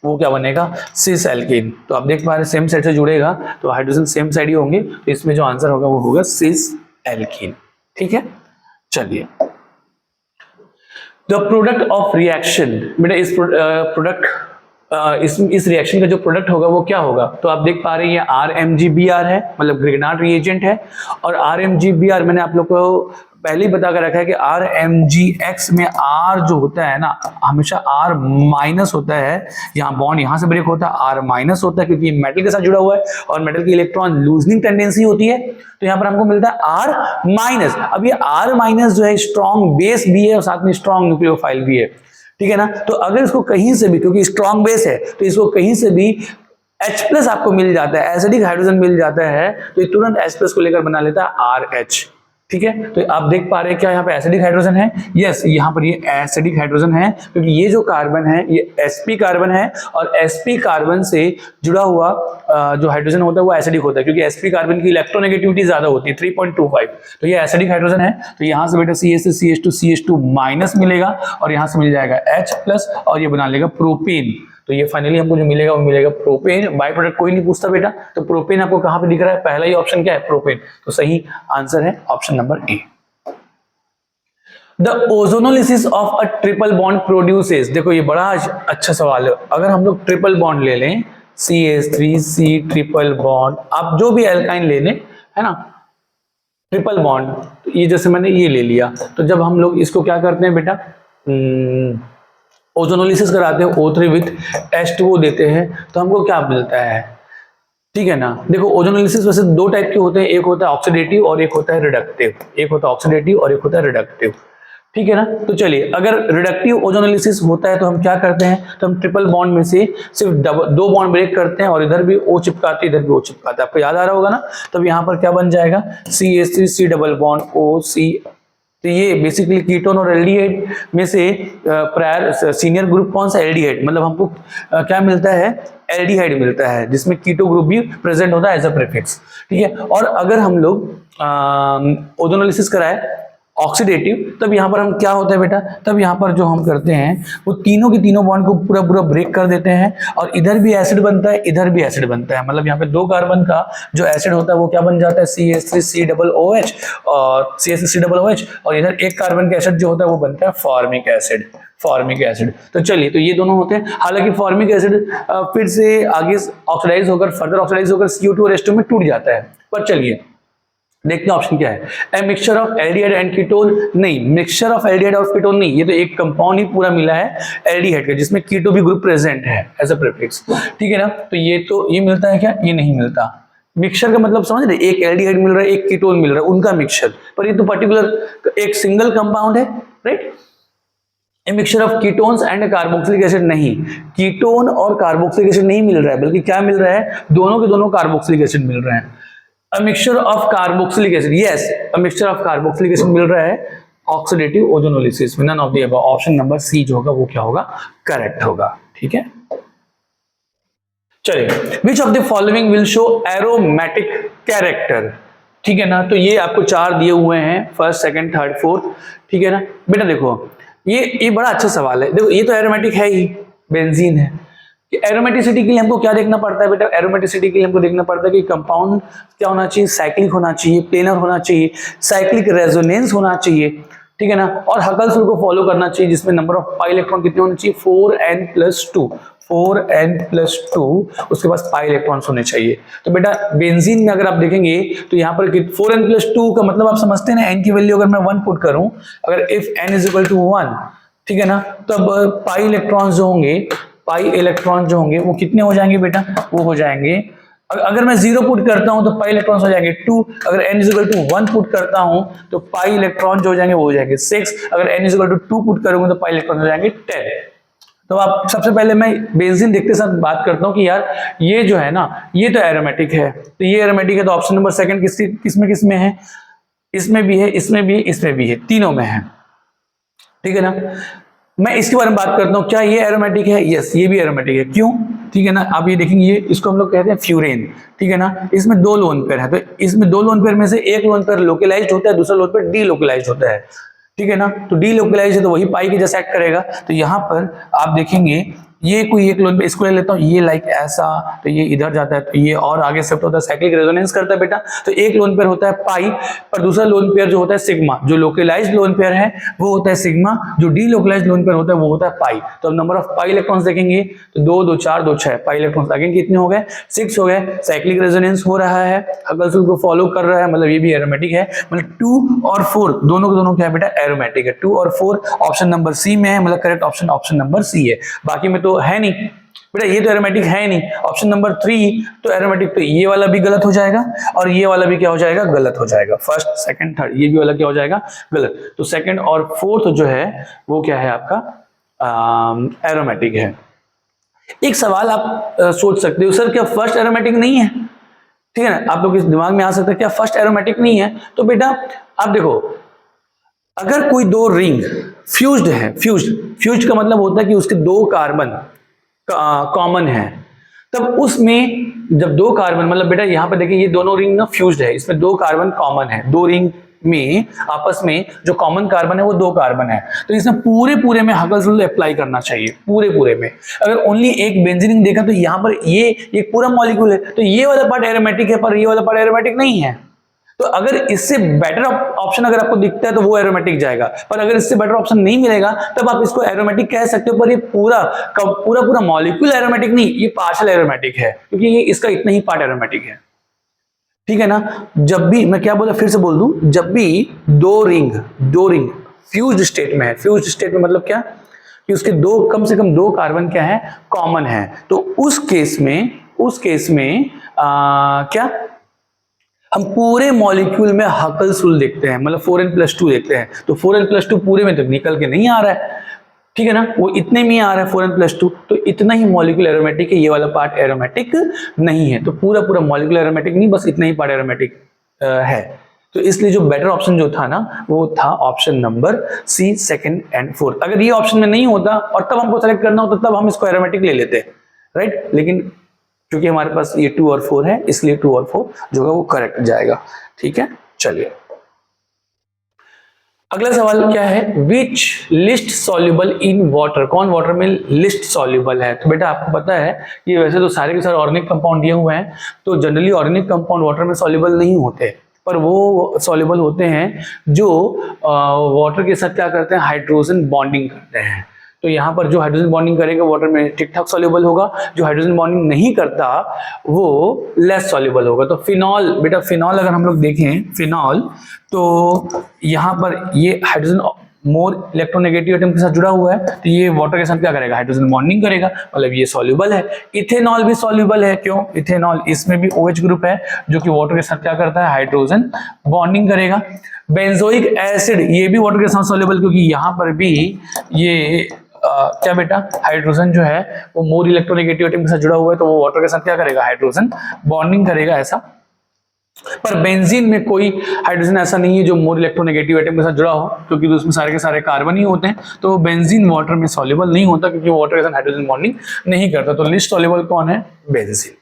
Speaker 1: वो क्या बनेगा, सिस एल्कीन। तो आप देख पा रहे हैं सेम साइड से जुड़ेगा तो हाइड्रोजन सेम साइड ही होंगे, तो इसमें जो आंसर होगा वो होगा सिस एल्कीन। ठीक है, चलिए द प्रोडक्ट ऑफ रिएक्शन, बेटा इस प्रोडक्ट इस रिएक्शन का जो प्रोडक्ट होगा वो क्या होगा। तो आप देख पा रहे हैं ये RMGBr है, मतलब ग्रिग्नार्ड रिएजेंट है, और RMGBr मैंने आप लोग को पहले ही बता कर रखा है कि RMGX में R जो होता है ना हमेशा R माइनस होता है, यहाँ बॉन्ड यहाँ से ब्रेक होता है R माइनस होता है क्योंकि मेटल के साथ जुड़ा हुआ है और मेटल की इलेक्ट्रॉन लूजनिंग टेंडेंसी होती है, तो यहाँ पर हमको मिलता है R माइनस। अब ये R माइनस जो है स्ट्रॉन्ग बेस भी है और साथ में स्ट्रॉन्ग न्यूक्लियोफाइल भी है, ठीक है ना। तो अगर इसको कहीं से भी, क्योंकि स्ट्रॉन्ग बेस है तो इसको कहीं से भी H+ आपको मिल जाता है, एसिडिक हाइड्रोजन मिल जाता है, तो ये तुरंत H+ को लेकर बना लेता है RH। ठीक है, तो आप देख पा रहे हैं क्या यहाँ पे एसिडिक हाइड्रोजन है, यस यहाँ पर ये एसिडिक हाइड्रोजन है क्योंकि ये जो कार्बन है ये sp कार्बन है, और sp कार्बन से जुड़ा हुआ जो हाइड्रोजन होता है वो एसिडिक होता है क्योंकि sp कार्बन की इलेक्ट्रोनेगेटिविटी ज्यादा होती है 3.25, तो ये एसिडिक हाइड्रोजन है। तो यहाँ से बेटा CH2 माइनस मिलेगा और यहाँ से मिल जाएगा H+ और ये बना लेगा प्रोपेन। तो ये फाइनली हमको जो मिलेगा वो मिलेगा प्रोपेन। बाय प्रोडक्ट कोई नहीं पूछता बेटा, तो प्रोपेन आपको कहां पे दिख रहा है, पहला ही ऑप्शन क्या है, प्रोपेन। तो सही आंसर है option number A. The ozonolysis of a triple bond produces, देखो ये बड़ा अच्छा सवाल है। अगर हम लोग ट्रिपल बॉन्ड ले लें CH3C ट्रिपल बॉन्ड, आप जो भी एल्काइन ले लें है ना, ट्रिपल बॉन्ड, ये जैसे मैंने ये ले लिया, तो जब हम लोग इसको क्या करते हैं बेटा, ओजोनोलिसिस कराते हैं O3 विथ H2O देते हैं, तो हमको क्या मिलता है, ठीक है ना। देखो ओजोनोलिसिस वैसे दो टाइप के होते हैं, एक होता है ऑक्सीडेटिव और एक होता है रिडक्टिव, एक होता है ऑक्सीडेटिव और एक होता है रिडक्टिव, ठीक है ना। तो चलिए अगर रिडक्टिव ओजोनोलिसिस होता है तो हम क्या करते हैं, तो हम ट्रिपल बॉन्ड में से सिर्फ दो बॉन्ड ब्रेक करते हैं और इधर भी O चिपकाते हैं इधर भी O चिपकाते हैं, आपको याद आ रहा होगा ना। तब यहाँ पर क्या बन जाएगा CH3C डबल बॉन्ड OC। तो ये बेसिकली कीटोन और एल्डिहाइड में से प्रायर सीनियर ग्रुप कौन सा, एल्डिहाइड, मतलब हमको क्या मिलता है, एल्डिहाइड मिलता है जिसमें कीटो ग्रुप भी प्रेजेंट होता है एज अ प्रीफिक्स, ठीक है। और अगर हम लोग ओजोनोलिसिस कराए ऑक्सीडेटिव, तब यहाँ पर हम क्या होता है बेटा, तब यहाँ पर जो हम करते हैं वो तीनों के तीनों बॉन्ड को पूरा पूरा ब्रेक कर देते हैं और इधर भी एसिड बनता है इधर भी एसिड बनता है, मतलब यहाँ पे दो कार्बन का जो एसिड होता है वो क्या बन जाता है CH3COOH और CH3COOH, और इधर एक कार्बन का एसिड जो होता है वो बनता है फॉर्मिक एसिड, फॉर्मिक एसिड। तो चलिए तो ये दोनों होते हैं। हालांकि फॉर्मिक एसिड फिर से आगे ऑक्सीडाइज होकर फर्दर ऑक्सीडाइज होकर CO2 और H2 में टूट जाता है, पर चलिए देखते हैं ऑप्शन क्या है। A mixture of aldehyde and ketone, नहीं मिक्सचर ऑफ एल्डिहाइड और कीटोन नहीं, ये तो एक कंपाउंड ही पूरा मिला है एल्डिहाइड का जिसमें कीटो भी ग्रुप प्रेजेंट है एज अ प्रीफिक्स, ठीक है ना। तो ये मिलता है क्या, ये नहीं मिलता। मिक्सचर का मतलब समझ रहे, एक एल्डिहाइड मिल रहा है एक कीटोन मिल रहा है, उनका मिक्सचर, पर ये तो पर्टिकुलर एक सिंगल कंपाउंड है, right. A mixture of ketones and carboxylic acid, नहीं कीटोन और कार्बोक्सिलिक एसिड नहीं मिल रहा है, बल्कि क्या मिल रहा है, दोनों के दोनों कार्बोक्सिलिक एसिड मिल रहे हैं। A mixture of carboxylic acid, yes, a mixture of carboxylic acid मिल रहा है oxidative ozonolysis, none of the above, option number C जो होगा वो क्या होगा, करेक्ट होगा, ठीक है। चलिए which of the following will show aromatic character, ठीक है ना। तो ये आपको चार दिए हुए हैं, फर्स्ट सेकंड थर्ड फोर्थ, ठीक है ना। बेटा देखो ये बड़ा अच्छा सवाल है, देखो ये तो एरोमेटिक है ही, बेंजीन है। एरोमेटिसिटी के लिए हमको क्या देखना पड़ता है बेटा, एरोमेटिसिटी के लिए हमको देखना पड़ता है कि कंपाउंड क्या होना चाहिए, साइक्लिक होना चाहिए, प्लेनर होना चाहिए, साइक्लिक रेजोनेंस होना चाहिए, ठीक है ना। और हकल्स रूल को फॉलो करना चाहिए, जिसमें नंबर ऑफ पाई इलेक्ट्रॉन कितने होने चाहिए, 4n+2, 4n+2 उसके पास पाई इलेक्ट्रॉन्स होने चाहिए। तो बेटा बेंजीन में अगर आप देखेंगे तो यहाँ पर 4n+2 का मतलब आप समझते हैं ना, n की वैल्यू अगर मैं 1 पुट करूं, अगर इफ n = 1, ठीक है ना, तब पाई इलेक्ट्रॉन जो होंगे वो कितने हो जाएंगे बेटा, वो हो जाएंगे, अगर मैं 0 पुट करता हूं तो पाई इलेक्ट्रॉन्स हो जाएंगे 2, अगर n = 1 पुट करता हूं तो पाई इलेक्ट्रॉन जो हो जाएंगे वो हो जाएंगे 6, अगर n = 2 पुट करूंगा तो पाई इलेक्ट्रॉन हो जाएंगे 10। तो आप सबसे पहले मैं बेंजीन देखते साथ बात करता हूं कि यार ये जो है ना, ये तो एरोमेटिक है, तो ये एरोमेटिक है, तो ऑप्शन नंबर सेकंड किसमें है, इसमें भी है, इसमें भी है, इसमें भी है, तीनों में है, ठीक है ना। मैं इसके बारे में बात करता हूं, क्या ये एरोमेटिक है, यस ये भी एरोमेटिक है, क्यों, ठीक है ना। आप ये देखेंगे, ये इसको हम लोग कहते हैं फ्यूरेन, ठीक है ना। इसमें 2 लोन पेयर है, तो इसमें 2 लोन पेयर में से एक लोन पेयर लोकलाइज्ड होता है, दूसरा लोन पेयर डीलोकलाइज्ड होता है, ठीक है ना। तो डीलोकलाइज्ड है तो वही पाई के जैसा एक्ट करेगा। तो यहां पर आप देखेंगे ये कोई एक लोन पे, इसको ले लेता हूं, ये लाइक ऐसा, तो ये इधर जाता है, तो ये और आगे शिफ्ट होता है, साइक्लिक रेजोनेंस करता है बेटा। तो एक लोन पेयर होता है पाई, पर दूसरा लोन पेयर जो होता है सिग्मा, जो लोकलाइज्ड लोन पेयर है वो होता है सिग्मा, जो डीलोकलाइज्ड लोन पेयर होता है वो होता है पाई। तो अब नंबर ऑफ पाई इलेक्ट्रॉन्स देखेंगे तो 2 2 4 2 6 पाई इलेक्ट्रॉन्स अगेन कितने हो गए, 6 हो गए। साइक्लिक रेजोनेंस हो रहा है, हकल्स रूल को फॉलो कर रहा है, मतलब ये भी एरोमेटिक है, मतलब 2 और 4 दोनों के दोनों क्या है बेटा, एरोमेटिक है। 2 और 4 ऑप्शन नंबर सी में है, मतलब करेक्ट ऑप्शन नंबर सी है, बाकी में तो है नहीं बेटा, ये तो एरोमेटिक है नहीं। ऑप्शन नंबर 3 तो एरोमेटिक, तो ये वाला भी गलत हो जाएगा और ये वाला भी क्या हो जाएगा, गलत हो जाएगा। फर्स्ट सेकंड थर्ड ये भी वाला क्या हो जाएगा, गलत। तो सेकंड और फोर्थ जो है वो क्या है आपका, एरोमेटिक है। एक सवाल आप सोच सकते हो, सर क्या फर्स्ट एरोमेटिक नहीं है, ठीक है ना, आप लोग इस दिमाग में आ सकता है क्या फर्स्ट एरोमेटिक नहीं है। तो बेटा आप देखो, अगर कोई 2 रिंग फ्यूज्ड है, फ्यूज्ड का मतलब होता है कि उसके 2 कार्बन कॉमन है, तब उसमें जब 2 कार्बन, मतलब बेटा यहां पे देखिए ये दोनों रिंग ना फ्यूज्ड है, इसमें 2 कार्बन कॉमन है, 2 रिंग में आपस में जो कॉमन कार्बन है वो 2 कार्बन है, तो इसमें पूरे में रूल अप्लाई करना चाहिए, पूरे में। अगर ओनली एक बेंजीन रिंग देखा तो यहां पर ये एक पूरा मॉलिक्यूल है, तो ये वाला पार्ट एरोमेटिक है पर ये वाला पार्ट एरोमेटिक नहीं है। तो अगर इससे बेटर ऑप्शन अगर आपको दिखता है तो वो एरोमेटिक जाएगा, पर अगर इससे बेटर ऑप्शन नहीं मिलेगा तब आप इसको एरोमेटिक कह सकते हो, पर ये पूरा मॉलिक्यूल एरोमेटिक नहीं, ये पार्शियल एरोमेटिक है, क्योंकि ये इसका इतना ही पार्ट एरोमेटिक है, ठीक है ना। जब भी मैं क्या बोला फिर से बोल दूं, जब भी 2 रिंग फ्यूज्ड स्टेट में है, फ्यूज्ड स्टेट में मतलब क्या कि उसके कम से कम 2 कार्बन क्या है, कॉमन है, तो उस केस में क्या हम पूरे मॉलिक्यूल में हकल्स रूल देखते हैं, मतलब 4n+2 देखते हैं। तो 4n+2 पूरे में तो निकल के नहीं आ रहा है, ठीक है ना, वो इतने में आ रहा है 4n+2, तो इतना ही मॉलिक्यूल एरोमेटिक है, ये वाला पार्ट एरोमेटिक नहीं है। तो पूरा मॉलिक्यूल एरोमेटिक नहीं, बस इतना ही पार्ट एरोमेटिक है। तो इसलिए जो बेटर ऑप्शन जो था ना वो था option number C, second and fourth. अगर ये ऑप्शन में नहीं होता और तब हमको सेलेक्ट करना होता तब हम इसको एरोमेटिक ले लेते, राइट। लेकिन क्योंकि हमारे पास ये 2 और 4 है, इसलिए 2 और 4 जो है वो करेक्ट जाएगा, ठीक है। चलिए अगला सवाल क्या है, विच लिस्ट सॉल्युबल इन वाटर, कौन वाटर में लिस्ट सॉल्युबल है। तो बेटा आपको पता है कि वैसे तो सारे के सारे ऑर्गेनिक कंपाउंड दिए हुए हैं, तो जनरली ऑर्गेनिक कंपाउंड वाटर में सॉल्युबल नहीं होते, पर वो सॉल्युबल होते हैं जो वाटर के साथ क्या करते हैं, हाइड्रोजन बॉन्डिंग करते हैं। तो यहाँ पर जो हाइड्रोजन बॉन्डिंग करेगा वाटर में ठीक ठाक सॉल्युबल होगा, जो हाइड्रोजन बॉन्डिंग नहीं करता वो लेस सॉल्युबल होगा। तो फिनॉल, बेटा फिनॉल अगर हम लोग देखें फिनॉल, तो यहाँ पर ये हाइड्रोजन मोर इलेक्ट्रोनेगेटिव एटम के साथ जुड़ा हुआ है, तो ये वाटर के साथ क्या करेगा, हाइड्रोजन बॉन्डिंग करेगा, मतलब ये सॉल्युबल है। इथेनॉल भी सॉल्युबल है, क्यों, इथेनॉल इसमें भी OH ग्रुप है जो कि वाटर के साथ क्या करता है, हाइड्रोजन बॉन्डिंग करेगा। बेंजोइक एसिड ये भी वाटर के साथ सॉल्युबल, क्योंकि यहाँ पर भी ये क्या बेटा हाइड्रोजन जो है वो मोर इलेक्ट्रोनेगेटिव एटम के साथ जुड़ा हुआ है, तो वो वाटर के साथ क्या करेगा, हाइड्रोजन बॉन्डिंग करेगा, ऐसा। पर बेंजीन में कोई हाइड्रोजन ऐसा नहीं है जो मोर इलेक्ट्रोनेगेटिव एटम के साथ जुड़ा हो, क्योंकि उसमें सारे के सारे कार्बन ही होते हैं, तो बेंजीन वाटर में सॉल्युबल नहीं होता, क्योंकि वाटर के साथ हाइड्रोजन बॉन्डिंग नहीं करता। तो लिस्ट सॉल्युबल कौन है, बेंजीन।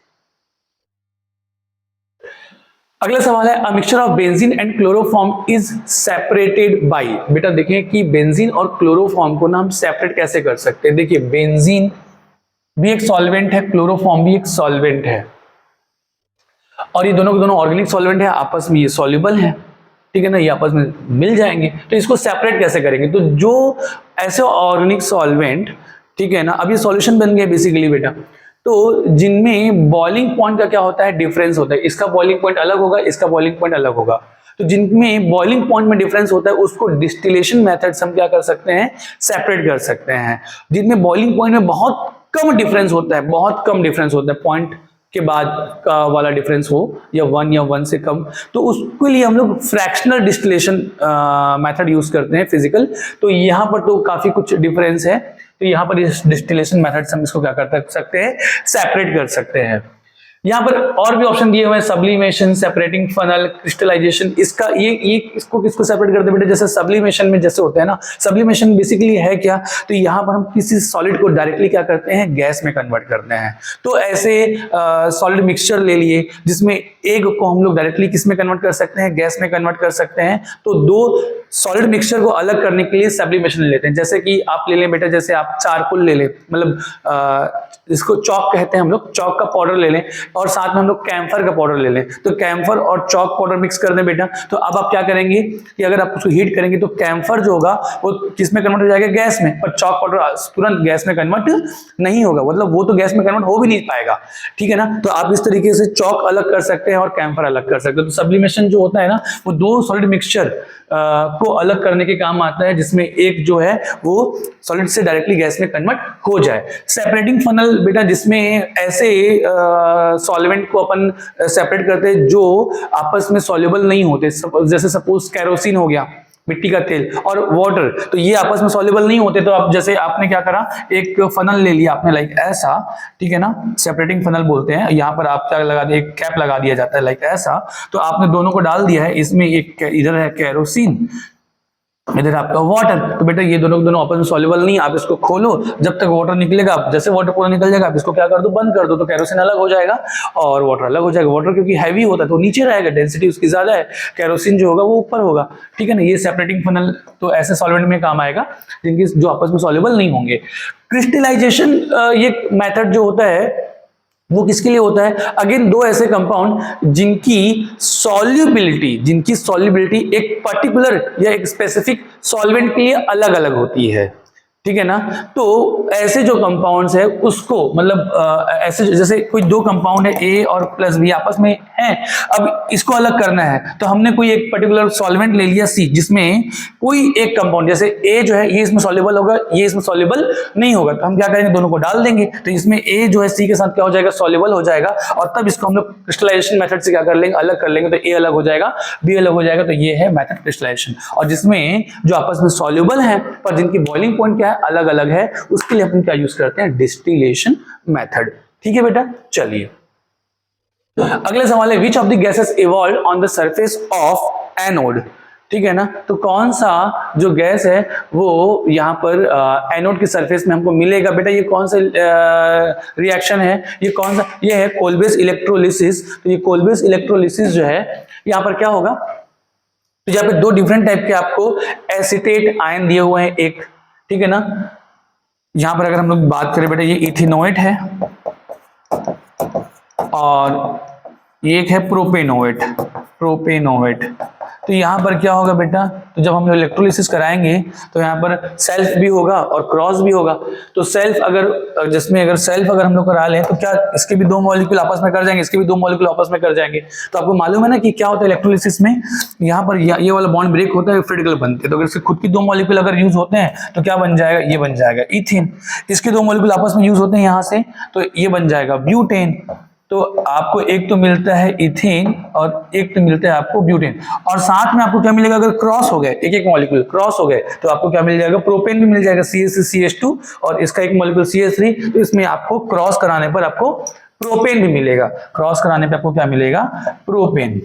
Speaker 1: अगला सवाल है, a mixture of benzene and chloroform is separated by. बेटा देखें कि बेंजीन और क्लोरोफॉर्म को ना हम सेपरेट कैसे कर सकते हैं। देखिए बेंजीन भी एक सॉल्वेंट है, क्लोरोफॉर्म भी एक सॉल्वेंट है, और ये दोनों के दोनों ऑर्गेनिक सॉल्वेंट है, आपस में ये सॉल्युबल है, ठीक है ना, ये आपस में मिल जाएंगे। तो इसको सेपरेट कैसे करेंगे, तो जो ऐसे ऑर्गेनिक सॉल्वेंट, ठीक है ना, अब ये सॉल्यूशन बन गया बेसिकली बेटा, तो जिनमें बॉइलिंग पॉइंट का क्या होता है, डिफरेंस होता है, इसका बॉइलिंग पॉइंट अलग होगा, इसका बॉइलिंग पॉइंट अलग होगा, तो जिनमें बॉइलिंग पॉइंट में डिफरेंस होता है उसको डिस्टिलेशन मेथड से हम क्या कर सकते हैं, सेपरेट कर सकते हैं। जिनमें बॉइलिंग पॉइंट में बहुत कम डिफरेंस होता है, बहुत कम डिफरेंस होता है, पॉइंट के बाद का वाला डिफरेंस हो या 1 या 1 से कम, तो उसके लिए हम लोग फ्रैक्शनल डिस्टिलेशन मेथड यूज करते हैं फिजिकल। तो यहाँ पर तो काफी कुछ डिफरेंस है, तो यहाँ पर इस डिस्टिलेशन मेथड से हम इसको क्या कर सकते हैं, सेपरेट कर सकते हैं। यहाँ पर और भी ऑप्शन दिए हुए हैं, सब्लिमेशन, सेपरेटिंग फनल, क्रिस्टलाइजेशन। इसका ये इसको किसको सेपरेट करते हैं बेटे, जैसे सब्लिमेशन में जैसे होता है ना, सब्लिमेशन बेसिकली है क्या, तो यहाँ पर हम किसी सॉलिड को डायरेक्टली क्या करते हैं, गैस में कन्वर्ट करते हैं। तो ऐसे सॉलिड मिक्सचर ले लिए जिसमें एग को हम लोग डायरेक्टली किस में कन्वर्ट कर सकते हैं, गैस में कन्वर्ट कर सकते हैं। तो दो सॉलिड मिक्सचर को अलग करने के लिए सब्लिमेशन लेते हैं। जैसे कि आप ले लें बेटा, जैसे आप चारकोल ले लें, मतलब इसको चौक कहते हैं हम लोग, चौक का पाउडर ले लें, और साथ में हम लोग कैम्फर का पाउडर ले लें। तो कैम्फर और चौक पाउडर मिक्स कर दें बेटा, तो अब आप क्या करेंगे कि अगर आप उसको हीट करेंगे तो कैम्फर जो होगा वो किस में कन्वर्ट हो जाएगा, गैस में, पर चौक पाउडर तुरंत गैस में कन्वर्ट नहीं होगा, मतलब वो तो गैस में कन्वर्ट हो भी नहीं पाएगा, ठीक है ना। तो आप इस तरीके से चौक अलग कर सकते हैं और कैम्फर अलग कर सकते हैं। तो सब्लिमेशन जो होता है ना, वो दो सॉलिड मिक्सचर को अलग करने के काम आता है, जिसमें एक जो है वो सॉलिड से डायरेक्टली गैस में कन्वर्ट हो जाए। सेपरेटिंग फनल बेटा, जिसमें ऐसे सॉल्वेंट को अपन सेपरेट करते हैं जो आपस में सॉल्युबल नहीं होते, जैसे सपोज कैरोसिन हो गया, मिट्टी का तेल, और वाटर, तो ये आपस में सॉल्युबल नहीं होते। तो आप जैसे आपने क्या करा, एक फनल ले लिया आपने लाइक ऐसा, ठीक है ना, सेपरेटिंग फनल बोलते हैं। यहाँ पर आप क्या लगा दिया, एक कैप लगा दिया जाता है लाइक ऐसा, तो आपने दोनों को डाल दिया है, इसमें एक इधर है कैरोसिन, इधर आपका वाटर। तो बेटा ये दोनों आपस में सॉल्युबल नहीं, आप इसको खोलो, जब तक वाटर निकलेगा, जैसे वाटर पूरा निकल जाएगा आप इसको क्या कर दो, बंद कर दो, तो कैरोसिन अलग हो जाएगा और वाटर अलग हो जाएगा। वाटर क्योंकि हैवी होता है तो नीचे रहेगा, डेंसिटी उसकी ज्यादा है, कैरोसिन जो होगा वो ऊपर होगा, ठीक है ना। ये सेपरेटिंग फनल तो ऐसे सॉल्वेंट में काम आएगा जिनकी जो आपस में सॉल्युबल नहीं होंगे। क्रिस्टलाइजेशन ये मेथड जो होता है वो किसके लिए होता है, अगेन दो ऐसे कंपाउंड जिनकी सॉल्युबिलिटी एक पर्टिकुलर या एक स्पेसिफिक सॉल्वेंट के लिए अलग अलग होती है, ठीक है ना। तो ऐसे जो कंपाउंड्स है उसको मतलब ऐसे जैसे कोई दो कंपाउंड है ए और प्लस बी आपस में है, अब इसको अलग करना है तो हमने कोई एक पर्टिकुलर सॉल्वेंट ले लिया सी, जिसमें कोई एक कंपाउंड जैसे ए जो है ये इसमें सॉल्युबल होगा, ये इसमें सॉल्युबल नहीं होगा, तो हम क्या करेंगे, दोनों को डाल देंगे, तो इसमें ए जो है सी के साथ क्या हो जाएगा, सॉल्युबल हो जाएगा, और तब इसको हम लोग क्रिस्टलाइजेशन मेथड से क्या कर लेंगे, अलग कर लेंगे, तो ए अलग हो जाएगा, बी अलग हो जाएगा। तो ये है मेथड क्रिस्टलाइजेशन। और जिसमें जो आपस में सॉल्युबल है पर जिनकी बॉइलिंग पॉइंट क्या है, अलग अलग है, उसके लिए अपन क्या यूज करते हैं, डिस्टिलेशन मेथड, ठीक है बेटा। चलिए अगले सवाल है, विच of the gases evolve on the surface of anode, ठीक है ना। तो कौन सा जो गैस है वो यहाँ पर एनोड की सरफेस में हमको मिलेगा बेटा, ये कौन सा रिएक्शन है, ये कौन सा, ये है कोलबेस इलेक्ट्रोलिसिस। तो ये कोलबेस इलेक्ट्रोलिसिस जो है यहाँ पर क्या होगा, तो यहाँ पे दो डिफरेंट टाइप के आपको एसीटेट आयन दिए हुए हैं एक, ठीक है ना। यहां पर अगर हम लोग बात करें बेटा, ये इथेनोएट है और ये एक है प्रोपेनोएट। तो यहाँ पर क्या होगा बेटा, तो जब हम इलेक्ट्रोलिसिस कराएंगे तो यहाँ पर सेल्फ भी होगा और क्रॉस भी होगा। तो सेल्फ अगर जिसमें अगर सेल्फ अगर हम लोग करा लें तो क्या इसके भी दो मॉलिक्यूल आपस में कर जाएंगे, इसके भी दो मॉलिक्यूल आपस में कर जाएंगे। तो आपको मालूम है ना कि क्या होता है इलेक्ट्रोलिसिस में, यहाँ पर ये वाला बॉन्ड ब्रेक होता है, क्रिटिकल बनते हैं। तो अगर इसके खुद की दो मॉलिक्यूल अगर यूज होते हैं तो क्या बन जाएगा, ये बन जाएगा इथेन। इसके दो मॉलिक्यूल आपस में यूज होते हैं यहाँ से, तो ये बन जाएगा ब्यूटेन। तो आपको एक तो मिलता है इथेन और एक तो मिलता है आपको ब्यूटेन, और साथ में आपको क्या मिलेगा, अगर क्रॉस हो गए एक एक मॉलिक्यूल क्रॉस हो गए तो आपको क्या मिल जाएगा, प्रोपेन भी मिल जाएगा, CH3CH2 और इसका एक मॉलिक्यूल CH3। तो इसमें आपको क्रॉस कराने पर आपको प्रोपेन भी मिलेगा, क्रॉस कराने पर आपको क्या मिलेगा, प्रोपेन।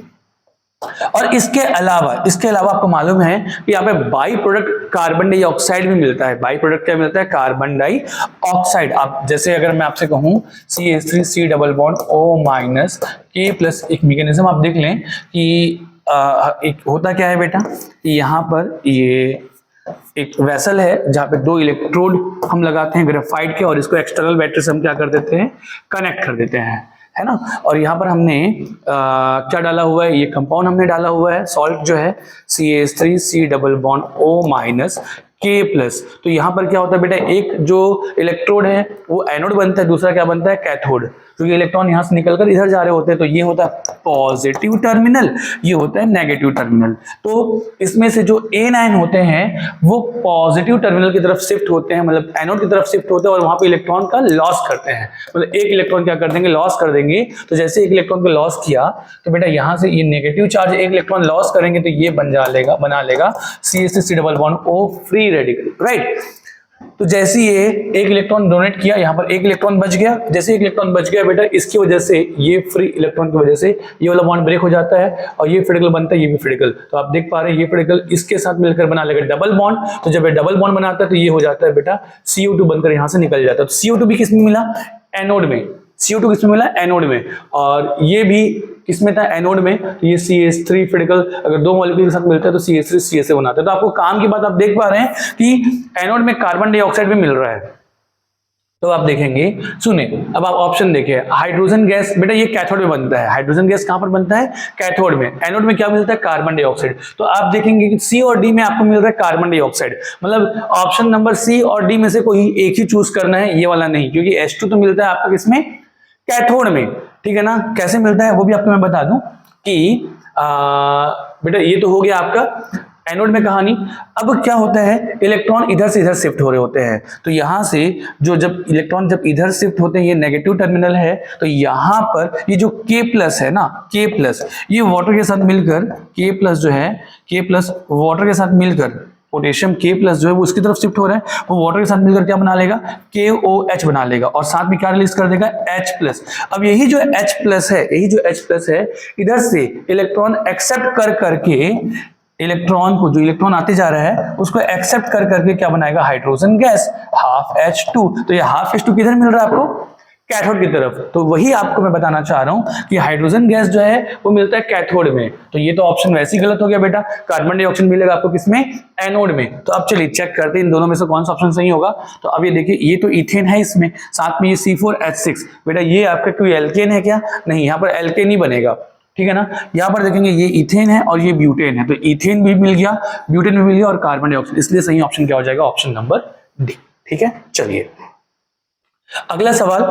Speaker 1: और इसके अलावा आपको मालूम है कि यहाँ पे बाई प्रोडक्ट कार्बन डाइऑक्साइड भी मिलता है। बाई प्रोडक्ट क्या मिलता है, कार्बन डाइऑक्साइड। आप जैसे अगर मैं आपसे कहूं CH3 double bond O- K plus, एक मैकेनिज्म आप देख लें कि एक होता क्या है बेटा, यहाँ पर ये एक वेसल है जहाँ पे दो इलेक्ट्रोड हम लगाते हैं ग्रेफाइट के, और इसको एक्सटर्नल बैटरी से हम क्या कर देते हैं, कनेक्ट कर देते हैं, है ना। और यहाँ पर हमने क्या डाला हुआ है, ये कंपाउंड हमने डाला हुआ है, सॉल्ट जो है CH3 C double bond O minus K plus. तो यहाँ पर क्या होता है बेटा, एक जो इलेक्ट्रोड है वो एनोड बनता है, दूसरा क्या बनता है, कैथोड, क्योंकि इलेक्ट्रॉन यहाँ से निकलकर इधर जा रहे होते हैं। तो ये होता है पॉजिटिव टर्मिनल, ये होता है नेगेटिव टर्मिनल। तो इसमें से जो A9 होते हैं वो पॉजिटिव टर्मिनल की तरफ शिफ्ट होते हैं, मतलब एनोड की तरफ शिफ्ट होते हैं और वहां पे इलेक्ट्रॉन का लॉस करते हैं, मतलब एक इलेक्ट्रॉन क्या कर देंगे, लॉस कर देंगे। तो जैसे एक इलेक्ट्रॉन को लॉस किया तो बेटा यहाँ से ये नेगेटिव चार्ज एक इलेक्ट्रॉन लॉस करेंगे तो ये बना लेगा CH3 double bond O free radical, right. तो जैसे ये एक इलेक्ट्रॉन डोनेट किया, यहाँ पर एक इलेक्ट्रॉन बच गया, जैसे एक इलेक्ट्रॉन बच गया बेटा, इसकी वजह से ये फ्री इलेक्ट्रॉन की वजह से ये वाला बॉन्ड ब्रेक हो जाता है और ये फ्री रेडिकल बनता है, ये भी फ्री रेडिकल। तो आप देख पा रहे हैं ये फ्री रेडिकल इसके साथ मिलकर बना लेगा डबल बॉन्ड। तो जब ये डबल बॉन्ड बनाता है तो ये हो जाता है बेटा CO2 बनकर यहाँ से निकल जाता है। तो CO2 भी किसमें मिला, एनोड में। CO2 किसमें मिला, एनोड में, और ये भी किसमें था, एनोड में। तो ये CH3 फ्री रेडिकल अगर दो मॉलिक्यूल के साथ मिलता है तो CH3 CH बनाता है। तो आपको काम की बात आप देख पा रहे हैं कि एनोड में कार्बन डाइऑक्साइड भी मिल रहा है। तो आप देखेंगे, सुने अब आप ऑप्शन देखिए, हाइड्रोजन गैस बेटा ये कैथोड में बनता है। हाइड्रोजन गैस कहां पर बनता है, कैथोड में। एनोड में क्या मिलता है, कार्बन डाइऑक्साइड। तो आप देखेंगे कि C और D में आपको मिल रहा है कार्बन डाइऑक्साइड, मतलब ऑप्शन नंबर C और D में से कोई एक ही चूज करना है, ये वाला नहीं, क्योंकि H2 तो मिलता है आपको किसमें, कैथोड में, ठीक है ना। कैसे मिलता है वो भी आपको मैं बता दूं कि बेटा ये तो हो गया आपका एनोड में कहानी। अब क्या होता है, इलेक्ट्रॉन इधर से इधर शिफ्ट हो रहे होते हैं। तो यहां से जो जब इलेक्ट्रॉन जब इधर शिफ्ट होते हैं, ये नेगेटिव टर्मिनल है, तो यहां पर ये जो K प्लस है ना, K प्लस ये वाटर के साथ मिलकर, K प्लस जो है, K प्लस वाटर के साथ मिलकर, पोटेशियम K प्लस जो है वो उसकी तरफ शिफ्ट हो रहा है, वो वाटर के साथ मिलकर क्या बना लेगा, KOH बना लेगा, और साथ में क्या रिलीज कर देगा, H प्लस। अब यही जो H प्लस है, यही जो H प्लस है, इधर से इलेक्ट्रॉन एक्सेप्ट कर करके, इलेक्ट्रॉन को जो इलेक्ट्रॉन आते जा रहा है उसको एक्सेप्ट कर करके क्या बनाएगा, हाइड्रोजन गैस, हाफ H2। तो ये हाफ H2 किधर मिल रहा है आपको, कैथोड की तरफ। तो वही आपको मैं बताना चाह रहा हूं कि हाइड्रोजन गैस जो है वो मिलता है कैथोड में। तो ये तो ऑप्शन वैसे ही गलत हो गया बेटा, कार्बन डाइऑक्साइड मिलेगा आपको किसमें, एनोड में। तो अब चलिए चेक करते हैं इन दोनों में से कौन सा ऑप्शन सही होगा। तो अब ये देखिए, ये तो इथेन है इसमें, साथ में ये C4H6, बेटा ये आपका कोई एल्केन है क्या, नहीं, यहाँ पर एल्केन ही बनेगा, ठीक है ना। यहाँ पर देखेंगे ये इथेन है और ये ब्यूटेन है, तो इथेन भी मिल गया, ब्यूटेन भी मिल गया और कार्बन डाइऑक्साइड, इसलिए सही ऑप्शन क्या हो जाएगा, ऑप्शन नंबर डी, ठीक है। चलिए अगला सवाल,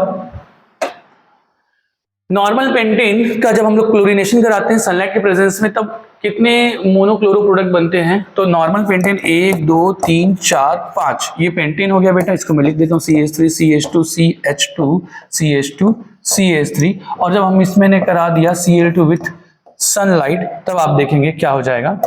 Speaker 1: नॉर्मल पेंटेन का जब हम लोग क्लोरीनेशन कराते हैं सनलाइट के प्रेजेंस में, तब कितने मोनोक्लोरो प्रोडक्ट बनते हैं। तो नॉर्मल पेंटेन 1 2 3 4 5, ये पेंटेन हो गया बेटा, इसको मैं लिख देता हूँ CH3 CH2 CH2 CH2 CH3, और जब हम इसमें ने करा दिया Cl2 विथ सनलाइट, तब आप देखेंगे क्या हो जाएगा।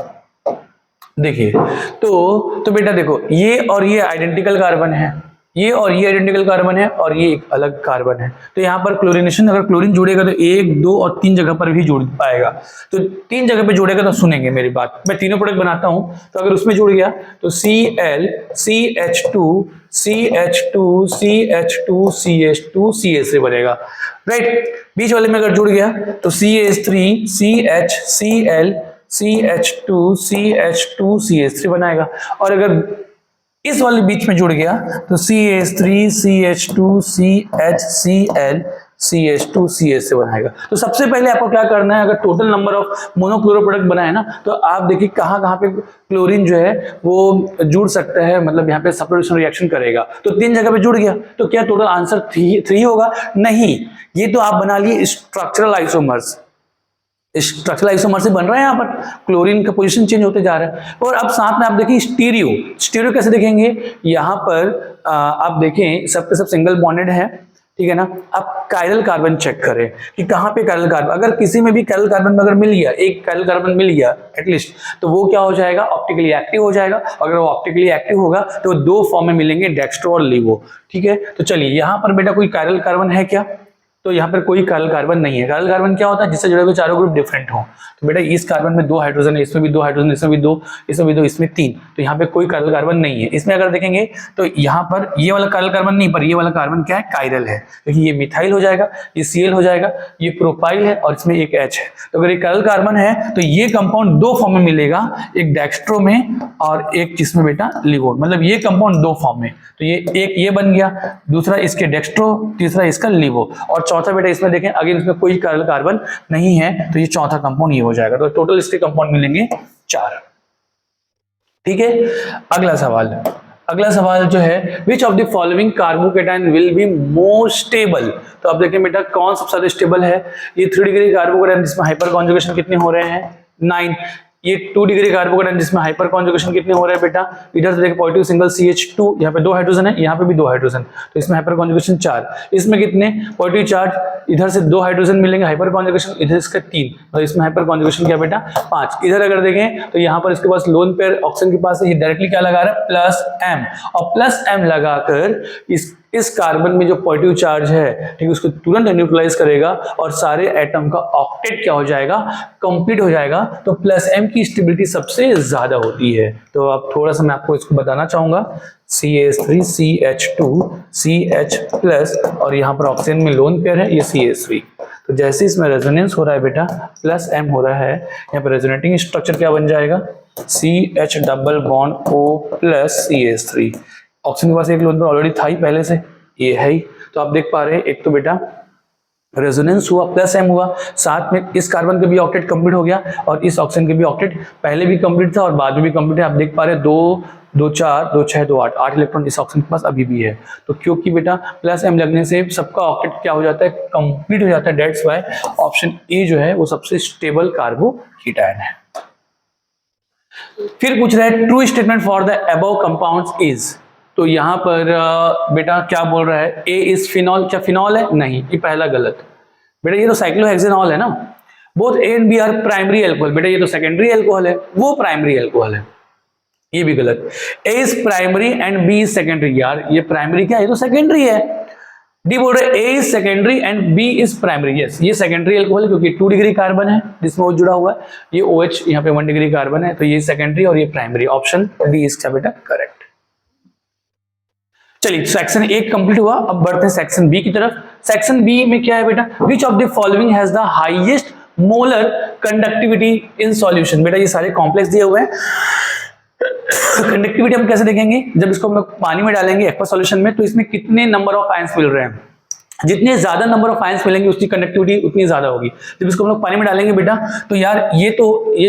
Speaker 1: देखिए तो बेटा देखो, ये और ये आइडेंटिकल कार्बन है, ये और ये आइडेंटिकल कार्बन है और ये एक अलग कार्बन है। तो यहाँ पर क्लोरीनेशन अगर क्लोरीन जुड़ेगा तो 1 2 और 3 जगह पर भी जुड़ पाएगा। तो 3 जगह पे जुड़ेगा तो सुनेंगे मेरी बात, मैं तीनों प्रोडक्ट बनाता हूं, तो अगर उसमें जुड़ गया तो Cl CH2 CH2 CH2 CH2 CH3 बनेगा, राइट। बीच वाले में अगर जुड़ गया तो CH3 CH Cl CH2 CH2 CH3 बनाएगा, और अगर इस वाले बीच में जुड़ गया तो CH3 CH2 CH Cl CH2 CH से बनाएगा। तो सबसे पहले आपको क्या करना है, अगर total number of monochloro product बनाए ना, तो आप देखिए कहाँ कहाँ पे क्लोरीन जो है वो जुड़ सकता है, मतलब यहाँ पे सब्स्टिट्यूशन रिएक्शन करेगा। तो 3 जगह पे जुड़ गया, तो क्या टोटल आंसर 3 होगा, नहीं, ये तो आप बना लिए स्ट्रक्चरल आइसोमर्स, स्ट्रक्चरल आइसोमर से बन रहा है, यहाँ पर क्लोरीन का पोजीशन चेंज होते जा रहा है। और अब साथ में आप देखिए स्टीरियो, स्टीरियो कैसे देखेंगे, यहाँ पर आप देखें सबके सब सिंगल बॉन्डेड है, ठीक है ना। आप कायरल कार्बन चेक करें कि कहाँ पे कायरल कार्बन, अगर किसी में भी कायरल कार्बन अगर मिल गया, एक कायरल कार्बन मिल गया एटलीस्ट, तो वो क्या हो जाएगा, ऑप्टिकली एक्टिव हो जाएगा। अगर वो ऑप्टिकली एक्टिव होगा तो 2 फॉर्म में मिलेंगे, डेक्स्ट्रो और लिवो, ठीक है। तो चलिए यहाँ पर बेटा कोई कायरल कार्बन है क्या, तो यहाँ पर कोई कायरल कार्बन नहीं है। कायरल कार्बन क्या होता है, जिससे जुड़े हुए चारों ग्रुप डिफरेंट हो। तो बेटा इस कार्बन में 2 हाइड्रोजन है, इसमें भी 2 हाइड्रोजन, इसमें भी 2, इसमें भी 2, इसमें 3, तो यहाँ पे कोई कायरल कार्बन नहीं है। इसमें अगर देखेंगे तो यहाँ पर ये वाला कायरल कार्बन नहीं, पर ये वाला कार्बन क्या है, कायरल है, क्योंकि ये मिथाइल हो जाएगा, ये Cl हो जाएगा, ये प्रोपाइल है और इसमें एक H है। तो अगर ये कायरल कार्बन है तो ये कंपाउंड 2 फॉर्म में मिलेगा, एक डेक्स्ट्रो में और एक किसमें बेटा, लिवो, मतलब ये कंपाउंड 2 फॉर्म में। तो ये एक ये बन गया, दूसरा इसके डेक्स्ट्रो, तीसरा इसका लिवो, और चौथा बेटा इसमें देखें अगेन इसमें कोई कार्बन नहीं है, तो ये चौथा कंपाउंड ये हो जाएगा। तो टोटल इसके कंपाउंड मिलेंगे 4। ठीक है, अगला सवाल जो है विच of the following carbocation will be more stable. तो आप देखें बेटा कौन सबसे ज्यादा स्टेबल है, ये 3 डिग्री कार्बोकेटाइन जिसमें हाइपर कॉन्जुगेशन कितने हो रहे हैं 9, ये 2 डिग्री कार्बोकेटाइन जिसमें हाइपर कॉन्जुगेशन कितने हो रहे हैं बेटा, इधर से देखिए पॉजिटिव सिंगल CH2, यहाँ पे 2 हाइड्रोजन है, यहाँ पे भी 2 हाइड्रोजन, तो इसमें हाइपर कॉन्जुगेशन 4, इसमें कितने पॉजिटिव चार्ज, इधर से 2 हाइड्रोजन मिलेंगे, हाइपर कॉन्जुगेशन इधर इसका 3, और इसमें हाइपर कॉन्जुगेशन क्या बेटा 5। इधर अगर देखें तो यहाँ पर इसके पास लोन पेयर ऑक्सीजन के पास है, ये डायरेक्टली क्या लगा रहा है +M, और +M लगाकर इस कार्बन में जो पॉजिटिव चार्ज है ठीक है उसको तुरंत न्यूट्रलाइज करेगा और सारे एटम का ऑक्टेट क्या हो जाएगा, कंप्लीट हो जाएगा। तो +M की स्टेबिलिटी सबसे ज्यादा होती है। तो अब थोड़ा सा मैं आपको इसको बताना चाहूंगा, CH3 CH2 CH+ और यहाँ पर ऑक्सीजन में लोन पेयर है ये CH3। तो जैसे इसमें रेजोनेंस हो रहा है बेटा +M हो रहा है, यहाँ पर रेजोनेटिंग स्ट्रक्चर क्या बन जाएगा CH double bond O + CH3। Oxygen के पास एक लोन पेयर ऑलरेडी था ही पहले से, ये है ही। तो आप देख पा रहे हैं एक तो बेटा रेजोनेंस हुआ +M हुआ, साथ में इस कार्बन का भी ऑक्टेट कंप्लीट हो गया और इस ऑक्सीजन के भी ऑक्टेट पहले भी कंप्लीट था और बाद में भी कंप्लीट है। आप देख पा रहे हैं 2 2 4 2 6 2 8 8 इलेक्ट्रॉन इस ऑक्सीजन के पास अभी भी है। तो क्योंकि बेटा +M लगने से सबका ऑक्टेट क्या हो जाता है, कंप्लीट हो जाता है। दैट्स व्हाई ऑप्शन ए जो है वो सबसे स्टेबल कार्बोकेटायन है। फिर पूछ रहे हैं true statement for the above compounds is. तो यहां पर बेटा क्या बोल रहा है, ए इज फिनॉल, क्या फिनॉल है, नहीं, ये पहला गलत। बेटा ये तो साइक्लोहेक्सेनॉल है ना, both A and B are primary alcohol, बेटा ये तो सेकेंडरी अल्कोहल है, वो प्राइमरी अल्कोहल है, ये भी गलत। A is primary and B is secondary, यार ये प्राइमरी क्या है, ये तो सेकेंडरी है। डी बोल रहे A is secondary and B is primary, yes ये सेकेंडरी अल्कोहल है क्योंकि 2 डिग्री कार्बन है जिसमें वो जुड़ा हुआ है, ये OH यहाँ पे 1 डिग्री कार्बन है, तो ये सेकेंडरी और ये प्राइमरी। ऑप्शन डी इसका बेटा करेक्ट। चलिए सेक्शन 1 कंप्लीट हुआ, अब बढ़ते हैं सेक्शन बी की तरफ। सेक्शन बी में क्या है बेटा, विच of the following has the highest molar conductivity in solution. बेटा ये सारे कॉम्प्लेक्स दिए हुए हैं, कंडक्टिविटी हम कैसे देखेंगे, जब इसको हम पानी में डालेंगे एक्वा सॉल्यूशन में तो इसमें कितने नंबर ऑफ आयंस मिल रहे हैं, जितने ज्यादा नंबर ऑफ आयंस मिलेंगे उसकी कंडक्टिविटी उतनी ज्यादा होगी। जब इसको हम लोग पानी में डालेंगे बेटा तो यार ये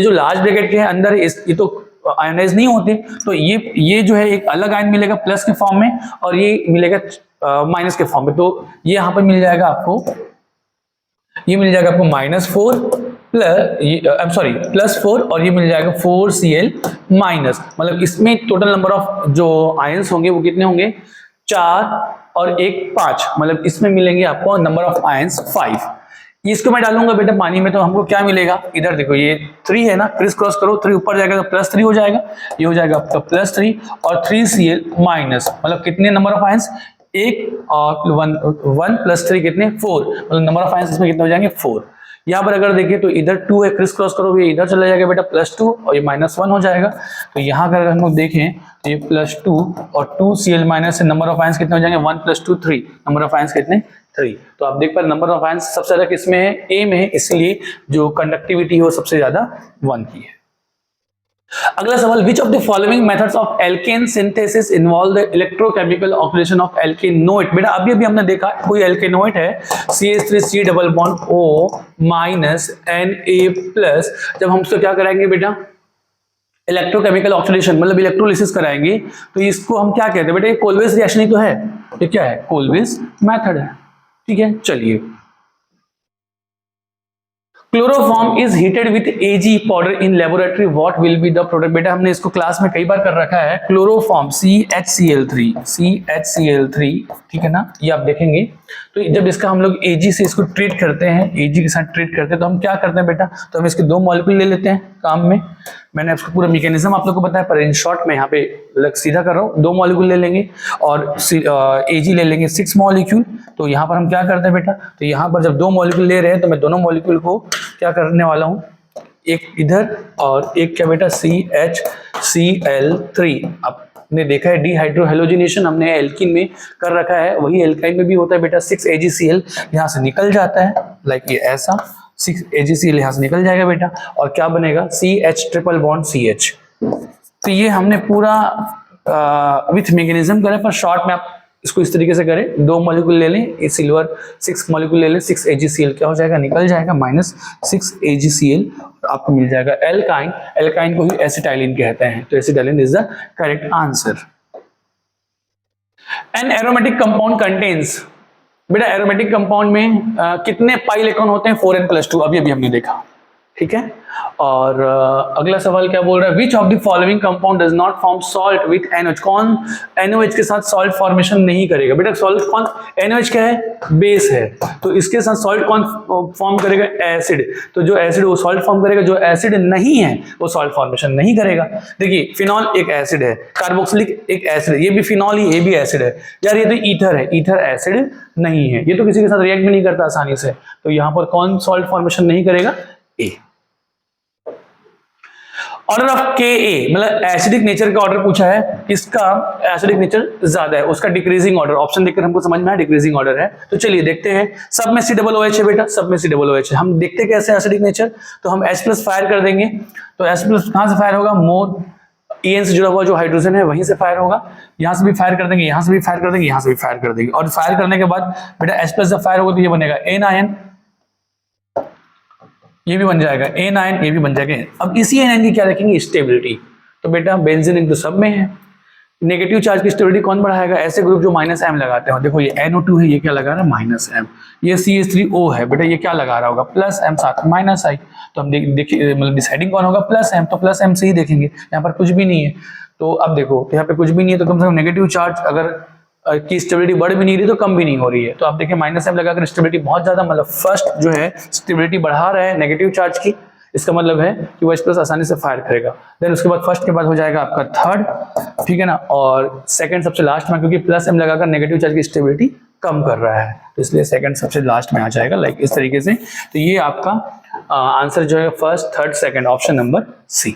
Speaker 1: जो लार्ज ब्रैकेट के अंदर ये तो आयोनाइज नहीं होते, तो ये जो है एक अलग आयन मिलेगा प्लस के फॉर्म में और ये मिलेगा माइनस के फॉर्म में। तो ये यहां पर मिल जाएगा आपको, ये मिल जाएगा आपको -4 +4 और ये मिल जाएगा 4Cl-, मतलब इसमें टोटल नंबर ऑफ जो आयंस होंगे वो कितने होंगे 4 और 1 5, मतलब इसमें मिलेंगे आपको नंबर ऑफ आयंस 5। इसको मैं डालूंगा बेटा पानी में तो हमको क्या मिलेगा, इधर देखो ये 3 है ना, क्रिस क्रॉस करो, 3 ऊपर जाएगा तो +3 हो जाएगा, ये हो जाएगा आपका +3 और 3Cl-, मतलब कितने नंबर ऑफ आयंस 1 और 1 + 3 कितने 4, मतलब नंबर ऑफ आयंस इसमें कितने हो जाएंगे 4। यहाँ पर अगर देखिए तो इधर 2 है, क्रिस क्रॉस करो ये इधर चला जाएगा बेटा +2 और ये -1 हो जाएगा। तो यहाँ अगर हम लोग देखें तो ये +2 और 2Cl- से नंबर ऑफ आयंस कितने हो जाएंगे 1 + 2 3, नंबर ऑफ आयंस कितने 3। तो आप देख पा नंबर ऑफ आयंस सबसे ज्यादा किसमें है, ए में है, इसलिए जो कंडक्टिविटी है वो सबसे ज्यादा 1 की है। अगला सवाल, which of the following methods of alkane synthesis involve the electrochemical oxidation of alkanoate. बेटा अभी हमने देखा कोई एल्केनोइट है CH3C double bond O -Na+, जब हम उसको क्या कराएंगे बेटा इलेक्ट्रोकेमिकल ऑक्सीडेशन मतलब इलेक्ट्रोलिसिस कराएंगे, तो इसको हम क्या कहते हैं बेटा, ये कोलवेज रिएक्शन ही तो है, ये क्या है कोलवेज मेथड है। ठीक है, चलिए chloroform is heated with Ag powder in laboratory, what will be the product. बेटा हमने इसको क्लास में कई बार कर रखा है, क्लोरोफॉर्म CHCl3, ठीक है ना, ये आप देखेंगे। तो जब इसका हम लोग Ag से इसको ट्रीट करते हैं, Ag के साथ ट्रीट करते हैं तो हम क्या करते हैं बेटा, तो हम इसके 2 मॉलिक्यूल ले लेते हैं काम में। मैंने इसको पूरा मैकेनिज्म आप लोग को बताया पर इन शॉर्ट में यहाँ पे सीधा कर रहा हूँ, 2 मॉलिक्यूल ले लेंगे और Ag ले लेंगे 6 मॉलिक्यूल। तो यहाँ पर हम क्या करते हैं बेटा, तो यहाँ पर जब 2 मॉलिक्यूल ले रहे हैं तो मैं दोनों मॉलिक्यूल को क्या करने वाला हूँ, एक इधर और एक क्या बेटा CHCl3। आपने देखा है डिहाइड्रोहेलोजिनेशन हमने एल्कीन में कर रखा है, वही एल्काइन में भी होता है बेटा। 6AgCl यहाँ से निकल जाता है, लाइक ये ऐसा 6AgCl यहाँ से निकल जाएगा बेटा और क्या बनेगा CH ट्रिपल बॉन्ड CH। तो ये हमने पूरा विथ मैकेनिज्म करें पर शॉर्ट में आप इसको इस तरीके से करें, 2 मॉलिक्यूल ले लें, सिल्वर 6 मॉलिक्यूल ले लें, 6 AgCl क्या हो जाएगा, निकल जाएगा -6 AgCl, आपको मिल जाएगा एल्काइन। एल्काइन को ही एसिटाइलिन कहते हैं, तो acetylene is the correct answer. An aromatic compound contains, बेटा एरोमेटिक कंपाउंड में कितने पाई इलेक्ट्रॉन होते हैं, 4n+2, अभी हमने देखा, ठीक है। और अगला सवाल क्या बोल रहा है, विच of the following compound does not form salt with NOH, कौन NOH के साथ सॉल्ट फॉर्मेशन नहीं करेगा। बेटा सॉल्ट कौन, NOH क्या है, बेस है, तो इसके साथ सॉल्ट कौन फॉर्म करेगा, एसिड। तो जो एसिड वो सॉल्ट फॉर्म करेगा, जो एसिड नहीं है वो सॉल्ट फॉर्मेशन नहीं करेगा। देखिए फिनॉल एक एसिड है, कार्बोक्सिलिक एक एसिड है, ये भी फिनॉल ही, ये भी एसिड है यार, ये तो ईथर है, ईथर एसिड नहीं है, ये तो किसी के साथ रिएक्ट भी नहीं करता आसानी से, तो यहाँ पर कौन सॉल्ट फॉर्मेशन नहीं करेगा, ए। ऑर्डर ऑफ Ka, मतलब एसिडिक नेचर का ऑर्डर पूछा है, किसका एसिडिक नेचर ज्यादा है, उसका डिक्रीजिंग ऑर्डर, ऑप्शन देखकर हमको समझ में आया डिक्रीजिंग ऑर्डर है। तो चलिए देखते हैं, सब में COOH है बेटा, सब में COOH है। हम देखते कैसे एसिडिक नेचर, तो हम H+ फायर कर देंगे, तो H+ कहां से फायर होगा, मोर EN से जुड़ा हुआ जो हाइड्रोजन है वहीं से फायर होगा, यहां से भी फायर कर देंगे, यहां से भी फायर कर देंगे, यहां से भी फायर कर देंगे, और फायर करने के बाद बेटा H+ जब फायर होगा तो ये बनेगा anion, ये भी बन जाएगा anion, ये भी बन जाएगा। अब इसी anion की क्या रखेंगे, स्टेबिलिटी। तो बेटा बेंजीन तो सब में है, नेगेटिव चार्ज की स्टेबिलिटी कौन बढ़ाएगा, ऐसे ग्रुप जो -M लगाते हो, देखो ये NO2 है, ये क्या लगा रहा है, -M, ये CH3O है, बेटा ये क्या लगा रहा होगा, +M, साथ में -I, तो हम देखिए मतलब डिसाइडिंग कौन होगा, +M, तो +M से ही देखेंगे, यहाँ पर कुछ भी नहीं है, तो अब देखो यहाँ पे कुछ भी नहीं है, तो कम से कम नेगेटिव चार्ज अगर की स्टेबिलिटी बढ़ भी नहीं रही तो कम भी नहीं हो रही है, तो आप देखिए -M लगाकर स्टेबिलिटी बहुत ज्यादा, मतलब फर्स्ट जो है स्टेबिलिटी बढ़ा रहा है नेगेटिव चार्ज की, इसका मतलब है कि वो H+ आसानी से फायर करेगा। देन उसके बाद फर्स्ट के बाद हो जाएगा आपका थर्ड, ठीक है ना, और सेकंड सबसे लास्ट में, क्योंकि +M लगाकर नेगेटिव चार्ज की स्टेबिलिटी कम कर रहा है, तो इसलिए सेकंड सबसे लास्ट में आ जाएगा, लाइक इस तरीके से। तो ये आपका आंसर जो है first, third, second, option number C,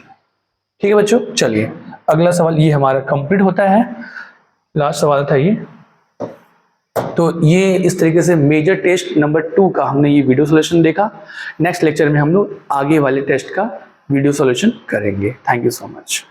Speaker 1: ठीक है बच्चों। चलिए अगला सवाल, ये हमारा कंप्लीट होता है, लास्ट सवाल था ये। तो ये इस तरीके से मेजर टेस्ट नंबर 2 का हमने ये वीडियो सॉल्यूशन देखा। नेक्स्ट लेक्चर में हम लोग आगे वाले टेस्ट का वीडियो सॉल्यूशन करेंगे। Thank you so much.